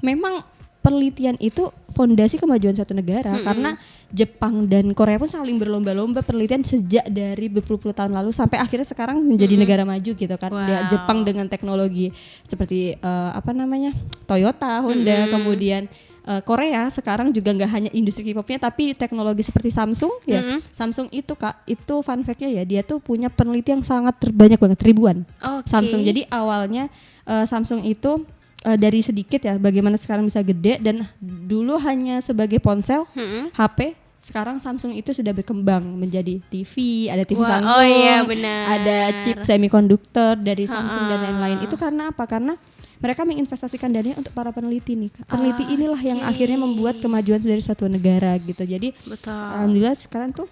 memang penelitian itu fondasi kemajuan suatu negara, karena Jepang dan Korea pun saling berlomba-lomba penelitian sejak dari berpuluh-puluh tahun lalu sampai akhirnya sekarang menjadi negara maju gitu kan. Jepang dengan teknologi seperti Toyota, Honda, kemudian Korea sekarang juga nggak hanya industri K-popnya tapi teknologi seperti Samsung ya. Samsung itu Kak, itu fun fact-nya ya, dia tuh punya peneliti yang sangat terbanyak banget, ribuan. Samsung. Jadi awalnya Samsung itu dari sedikit ya, bagaimana sekarang bisa gede, dan dulu hanya sebagai ponsel, HP, sekarang Samsung itu sudah berkembang menjadi TV, ada TV Wah, Samsung, oh iya, benar. ada chip semikonduktor dari Samsung dan lain-lain. Itu karena apa? Karena mereka menginvestasikan dananya untuk para peneliti nih. Peneliti inilah yang akhirnya membuat kemajuan dari suatu negara gitu. Jadi alhamdulillah sekarang tuh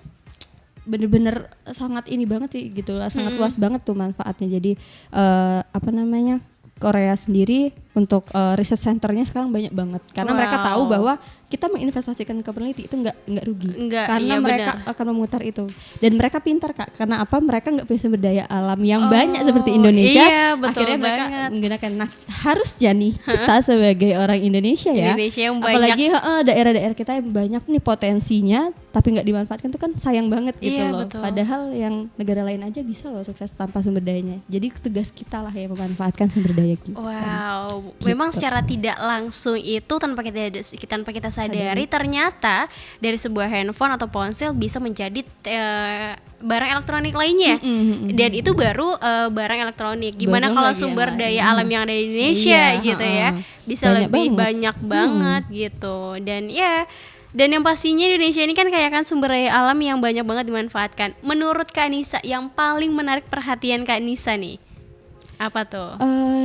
bener-bener sangat ini banget sih gitu, sangat luas banget tuh manfaatnya. Jadi Korea sendiri untuk research centernya sekarang banyak banget karena mereka tahu bahwa kita menginvestasikan ke peneliti itu nggak rugi karena mereka akan memutar itu, dan mereka pintar Kak, karena apa, mereka nggak punya sumber daya alam yang banyak seperti Indonesia. Akhirnya mereka menggunakan, nah harusnya nih kita sebagai orang Indonesia ya, yang apalagi daerah-daerah kita yang banyak nih potensinya tapi nggak dimanfaatkan, itu kan sayang banget gitu loh. Betul. Padahal yang negara lain aja bisa loh sukses tanpa sumber dayanya, jadi tugas kita lah yang memanfaatkan sumber daya kita. Wow, memang secara tidak langsung itu tanpa kita sadari ternyata dari sebuah handphone atau ponsel bisa menjadi barang elektronik lainnya. Dan itu baru barang elektronik. Gimana kalau sumber daya alam yang ada di Indonesia gitu ya, bisa lebih banyak banget gitu. Dan yang pastinya Indonesia ini kan kaya kan sumber daya alam yang banyak banget dimanfaatkan. Menurut Kak Nisa, yang paling menarik perhatian Kak Nisa nih apa tuh?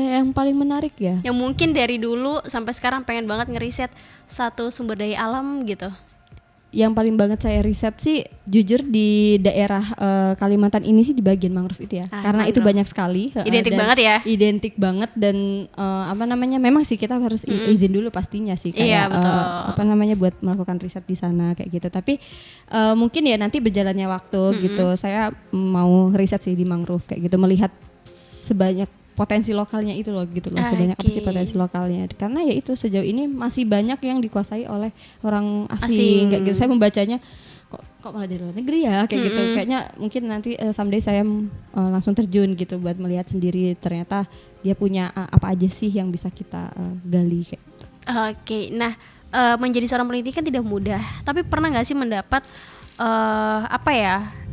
Yang paling menarik ya? Yang mungkin dari dulu sampai sekarang pengen banget ngeriset satu sumber daya alam gitu. Yang paling banget saya riset sih jujur di daerah Kalimantan ini sih di bagian mangrove itu ya. Karena itu banyak sekali. Identik banget ya? Identik banget dan memang sih kita harus izin dulu pastinya sih kayak buat melakukan riset di sana kayak gitu. Tapi mungkin ya nanti berjalannya waktu gitu. Saya mau riset sih di mangrove kayak gitu, melihat sebanyak potensi lokalnya itu loh gitu loh, sebanyak apa sih potensi lokalnya, karena ya itu sejauh ini masih banyak yang dikuasai oleh orang asing kayak gitu. Saya membacanya kok malah dari luar negeri ya kayak gitu, kayaknya mungkin nanti someday saya langsung terjun gitu buat melihat sendiri ternyata dia punya apa aja sih yang bisa kita gali kayak gitu. Nah menjadi seorang peneliti kan tidak mudah, tapi pernah nggak sih mendapat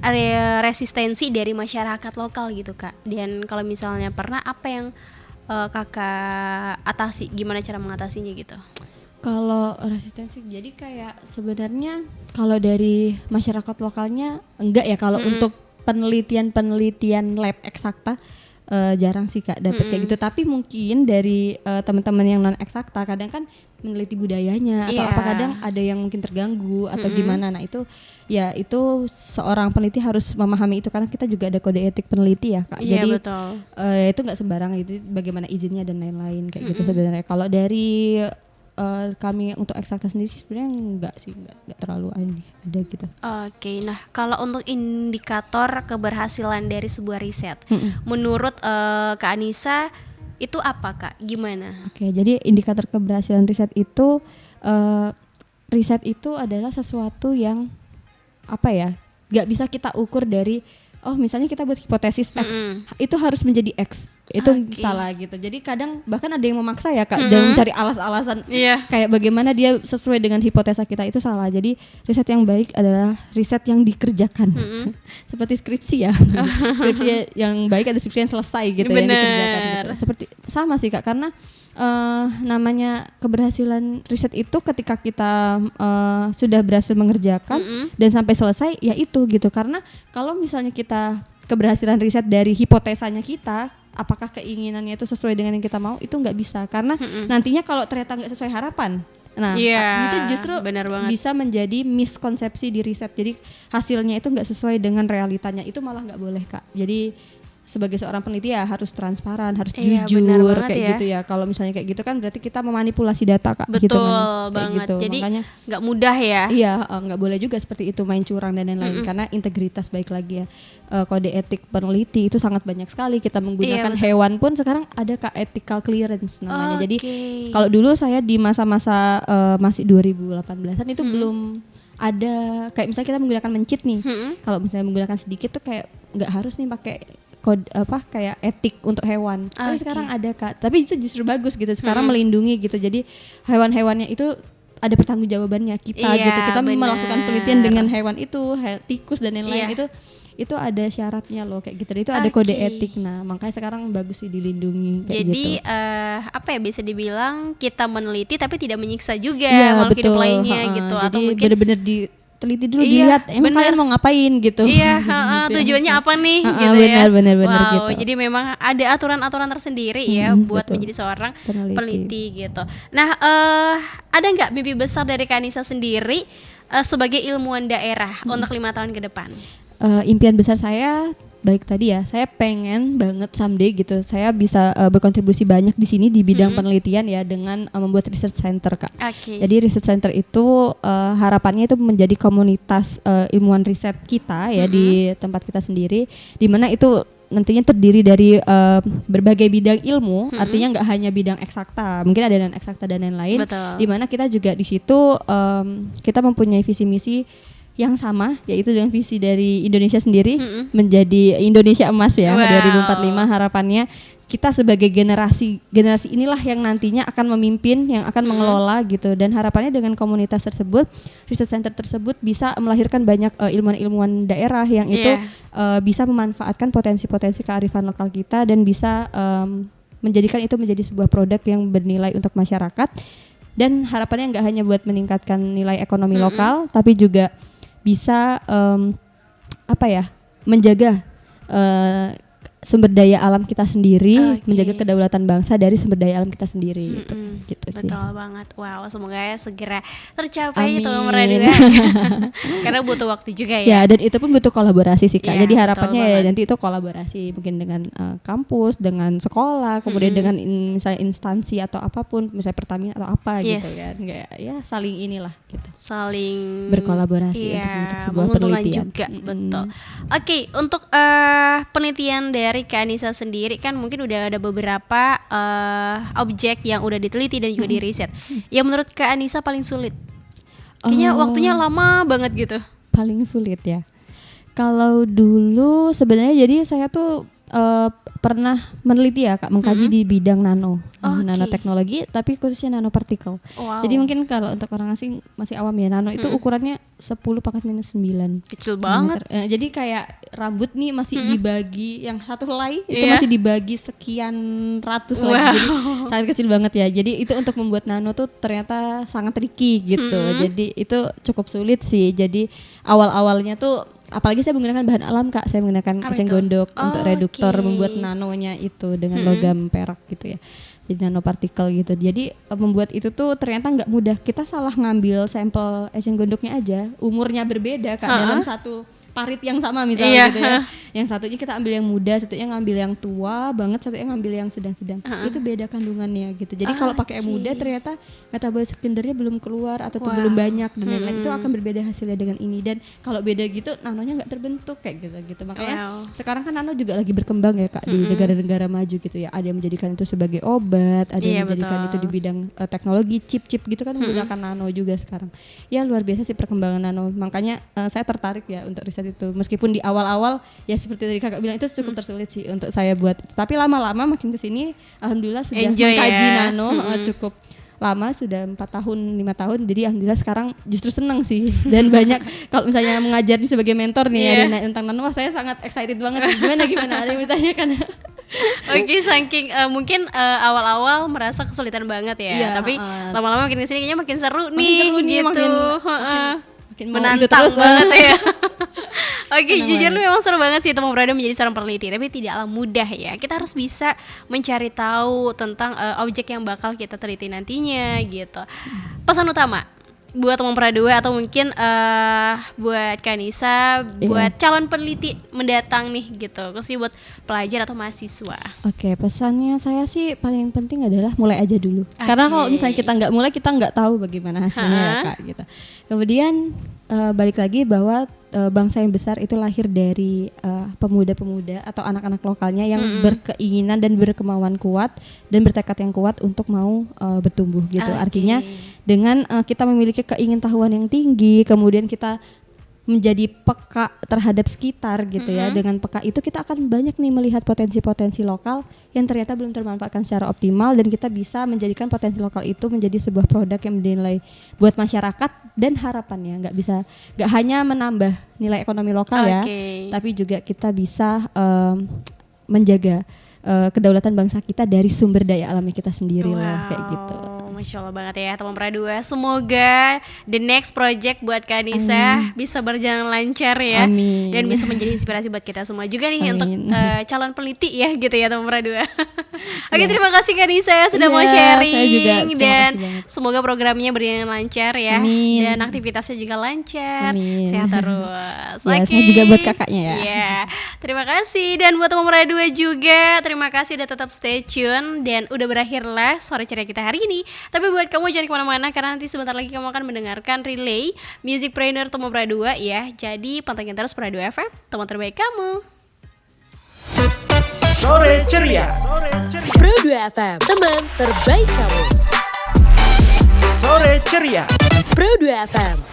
area resistensi dari masyarakat lokal gitu Kak? Dan kalau misalnya pernah, apa yang Kakak atasi? Gimana cara mengatasinya gitu? Kalau resistensi, jadi kayak sebenarnya kalau dari masyarakat lokalnya enggak ya, kalau untuk penelitian lab eksakta jarang sih Kak dapat kayak gitu. Tapi mungkin dari teman-teman yang non eksakta kadang kan meneliti budayanya atau apa, kadang ada yang mungkin terganggu atau gimana. Nah itu seorang peneliti harus memahami itu karena kita juga ada kode etik peneliti ya Kak. Jadi itu nggak sembarangan, itu bagaimana izinnya dan lain-lain kayak gitu sebenarnya. Kalau dari kami untuk eksakta sendiri sih sebenarnya enggak terlalu ada gitu. Nah kalau untuk indikator keberhasilan dari sebuah riset, menurut Kak Anissa itu apa Kak? Gimana? Jadi indikator keberhasilan riset itu adalah sesuatu yang nggak bisa kita ukur dari misalnya kita buat hipotesis X itu harus menjadi X, itu salah gitu. Jadi kadang bahkan ada yang memaksa ya Kak, dan mencari alasan kayak bagaimana dia sesuai dengan hipotesa kita, itu salah. Jadi riset yang baik adalah riset yang dikerjakan. Seperti skripsi ya. Skripsi yang baik ada skripsi yang selesai gitu, yang dikerjakan gitu. Seperti sama sih Kak, karena namanya keberhasilan riset itu ketika kita sudah berhasil mengerjakan dan sampai selesai, ya itu gitu. Karena kalau misalnya kita keberhasilan riset dari hipotesanya kita, apakah keinginannya itu sesuai dengan yang kita mau, itu nggak bisa, karena nantinya kalau ternyata nggak sesuai harapan, itu justru bisa menjadi miskonsepsi di riset. Jadi hasilnya itu nggak sesuai dengan realitanya, itu malah nggak boleh Kak. Jadi sebagai seorang peneliti ya harus transparan, harus jujur kayak gitu ya. Kalau misalnya kayak gitu kan berarti kita memanipulasi data Kak. Betul gitu banget. Gitu. Jadi makanya nggak mudah ya. Iya, nggak boleh juga seperti itu, main curang dan lain-lain. Karena integritas baik lagi ya. Kode etik peneliti itu sangat banyak sekali. Kita menggunakan hewan pun sekarang ada Kak ethical clearance namanya. Jadi kalau dulu saya di masa-masa masih 2018an itu belum ada kayak misalnya kita menggunakan mencit nih. Kalau misalnya menggunakan sedikit tuh kayak nggak harus nih pakai kayak etik untuk hewan. Tapi sekarang ada Kak. Tapi itu justru bagus gitu. Sekarang melindungi gitu. Jadi hewan-hewannya itu ada pertanggungjawabannya kita gitu. Kita melakukan penelitian dengan hewan itu, tikus dan lain-lain itu ada syaratnya loh kayak gitu. Itu ada kode etik. Nah, makanya sekarang bagus sih dilindungi kayak jadi, gitu. bisa dibilang kita meneliti tapi tidak menyiksa juga makhluk hidup lainnya gitu. Jadi benar-benar teliti dulu, Iya, dilihat emang bener. kalian mau ngapain gitu. Iya, Gitu ya. tujuannya apa nih gitu benar, ya. benar Wow, gitu. jadi memang ada aturan-aturan tersendiri ya buat betul. menjadi seorang Peneliti. peneliti gitu. Nah, ada nggak mimpi besar dari Kak Anissa sendiri sebagai ilmuwan daerah untuk 5 tahun ke depan? Impian besar saya balik tadi ya, saya pengen banget someday gitu saya bisa berkontribusi banyak di sini di bidang penelitian ya dengan membuat research center, Kak. Oke. Jadi research center itu harapannya itu menjadi komunitas ilmuwan riset kita ya di tempat kita sendiri, di mana itu nantinya terdiri dari berbagai bidang ilmu, artinya nggak hanya bidang eksakta, mungkin ada non eksakta dan lain-lain. Betul. Di mana kita juga di situ kita mempunyai visi misi yang sama, yaitu dengan visi dari Indonesia sendiri menjadi Indonesia emas ya. Wow. 2045 harapannya kita sebagai generasi inilah yang nantinya akan memimpin, yang akan mengelola gitu, dan harapannya dengan komunitas tersebut, research center tersebut bisa melahirkan banyak ilmuwan-ilmuwan daerah yang itu bisa memanfaatkan potensi-potensi kearifan lokal kita dan bisa menjadikan itu menjadi sebuah produk yang bernilai untuk masyarakat, dan harapannya nggak hanya buat meningkatkan nilai ekonomi lokal tapi juga bisa menjaga sumber daya alam kita sendiri, menjaga kedaulatan bangsa dari sumber daya alam kita sendiri gitu sih. Betul banget. Wow, semoga ya segera tercapai itu Amin. nomor 2. Karena butuh waktu juga ya. Ya, dan itu pun butuh kolaborasi sih, Kak. Iya, Jadi betul harapannya ya banget. nanti itu kolaborasi mungkin dengan kampus, dengan sekolah, kemudian dengan misalnya instansi atau apapun, misalnya Pertamina atau apa gitu Yes. kan. Kayak ya saling inilah gitu. Saling Berkolaborasi untuk membentuk sebuah menguntungkan penelitian. juga, betul. Oke, untuk penelitian dari Kak Anissa sendiri kan mungkin udah ada beberapa objek yang udah diteliti dan juga diriset. Yang menurut Kak Anissa paling sulit? Kayaknya waktunya lama banget gitu. Paling sulit ya. Kalau dulu sebenarnya jadi saya tuh pernah meneliti ya, Kak, mengkaji di bidang nanoteknologi, tapi khususnya nanopartikel. Wow. Jadi mungkin kalau untuk orang asing masih awam ya, nano itu ukurannya 10⁻⁹. Kecil banget. Jadi kayak rambut nih masih dibagi, yang satu helai itu Iya. masih dibagi sekian ratus lagi, jadi sangat kecil banget ya. Jadi itu untuk membuat nano tuh ternyata sangat tricky gitu. Jadi itu cukup sulit sih. Jadi awal-awalnya tuh apalagi saya menggunakan bahan alam, Kak. Saya menggunakan eceng gondok untuk reduktor, membuat nanonya itu dengan logam perak gitu ya. Jadi nanopartikel gitu. Jadi membuat itu tuh ternyata nggak mudah. Kita salah ngambil sampel eceng gondoknya aja, umurnya berbeda, Kak, dalam satu parit yang sama misalnya gitu ya. Yang satunya kita ambil yang muda, satunya ngambil yang tua banget, satunya ngambil yang sedang-sedang. Itu beda kandungannya gitu. Jadi kalau pakai yang muda ternyata metabolit sekundernya belum keluar atau tuh belum banyak dan lain-lain. Itu akan berbeda hasilnya dengan ini, dan kalau beda gitu nanonya nggak terbentuk kayak gitu. Makanya sekarang kan nano juga lagi berkembang ya, Kak, di negara-negara maju gitu ya. Ada yang menjadikan itu sebagai obat, ada yang menjadikan itu di bidang teknologi chip-chip gitu kan, menggunakan nano juga sekarang. Ya luar biasa sih perkembangan nano. Makanya saya tertarik ya untuk riset itu, meskipun di awal-awal ya seperti tadi Kakak bilang itu cukup tersulit sih untuk saya buat, tapi lama-lama makin kesini alhamdulillah sudah Enjoy mengkaji ya. nano cukup lama, sudah 4 tahun 5 tahun, jadi alhamdulillah sekarang justru seneng sih. Dan banyak kalau misalnya mengajar nih sebagai mentor nih ada yang nanya tentang nano, wah saya sangat excited banget. Gimana ada yang ditanyakan? Oke, saking mungkin awal-awal merasa kesulitan banget ya, Iya, tapi lama-lama makin kesini kayaknya makin seru Makin nih seru nih, gitu. makin mau itu Menantang terus banget ya. Oke, Senang jujur banget. lu memang seru banget sih Temu Berada menjadi seorang peneliti, tapi tidaklah mudah ya. Kita harus bisa mencari tahu tentang objek yang bakal kita teliti nantinya gitu. Pesan utama buat Temu Berada atau mungkin buat Kak Anissa, buat calon peneliti mendatang nih gitu, khususnya buat pelajar atau mahasiswa. Oke, pesannya saya sih paling penting adalah mulai aja dulu. Karena kalau misalnya kita nggak mulai, kita nggak tahu bagaimana hasilnya ya, Kak gitu. Kemudian balik lagi bahwa bangsa yang besar itu lahir dari pemuda-pemuda atau anak-anak lokalnya yang berkeinginan dan berkemauan kuat dan bertekad yang kuat untuk mau bertumbuh gitu. Artinya dengan kita memiliki keingintahuan yang tinggi, kemudian kita menjadi peka terhadap sekitar gitu ya. Dengan peka itu kita akan banyak nih melihat potensi-potensi lokal yang ternyata belum termanfaatkan secara optimal, dan kita bisa menjadikan potensi lokal itu menjadi sebuah produk yang bernilai buat masyarakat, dan harapannya nggak hanya menambah nilai ekonomi lokal ya, tapi juga kita bisa menjaga kedaulatan bangsa kita dari sumber daya alamnya kita sendiri lah kayak gitu. Masya Allah banget ya teman Pradua. Semoga the next project buat Kak Nisa bisa berjalan lancar ya. Amin. Dan bisa menjadi inspirasi buat kita semua juga nih untuk calon peneliti ya gitu ya teman Pradua. Oke, terima kasih Kak Nisa sudah mau sharing. Saya juga, dan semoga programnya berjalan lancar ya. Amin. Dan aktivitasnya juga lancar. Amin. Sehat terus. Ya, saya juga buat kakaknya ya. Iya. Terima kasih. Dan buat teman Pradua juga, terima kasih udah tetap stay tune. Dan udah berakhirlah sore ceria kita hari ini. Tapi buat kamu jangan kemana-mana, karena nanti sebentar lagi kamu akan mendengarkan relay Music Trainer Temu Pradua ya. Jadi pantengin terus Pradua FM, teman terbaik kamu. Sore ceria. Pradua FM, teman terbaik kamu. Sore ceria. Pradua FM.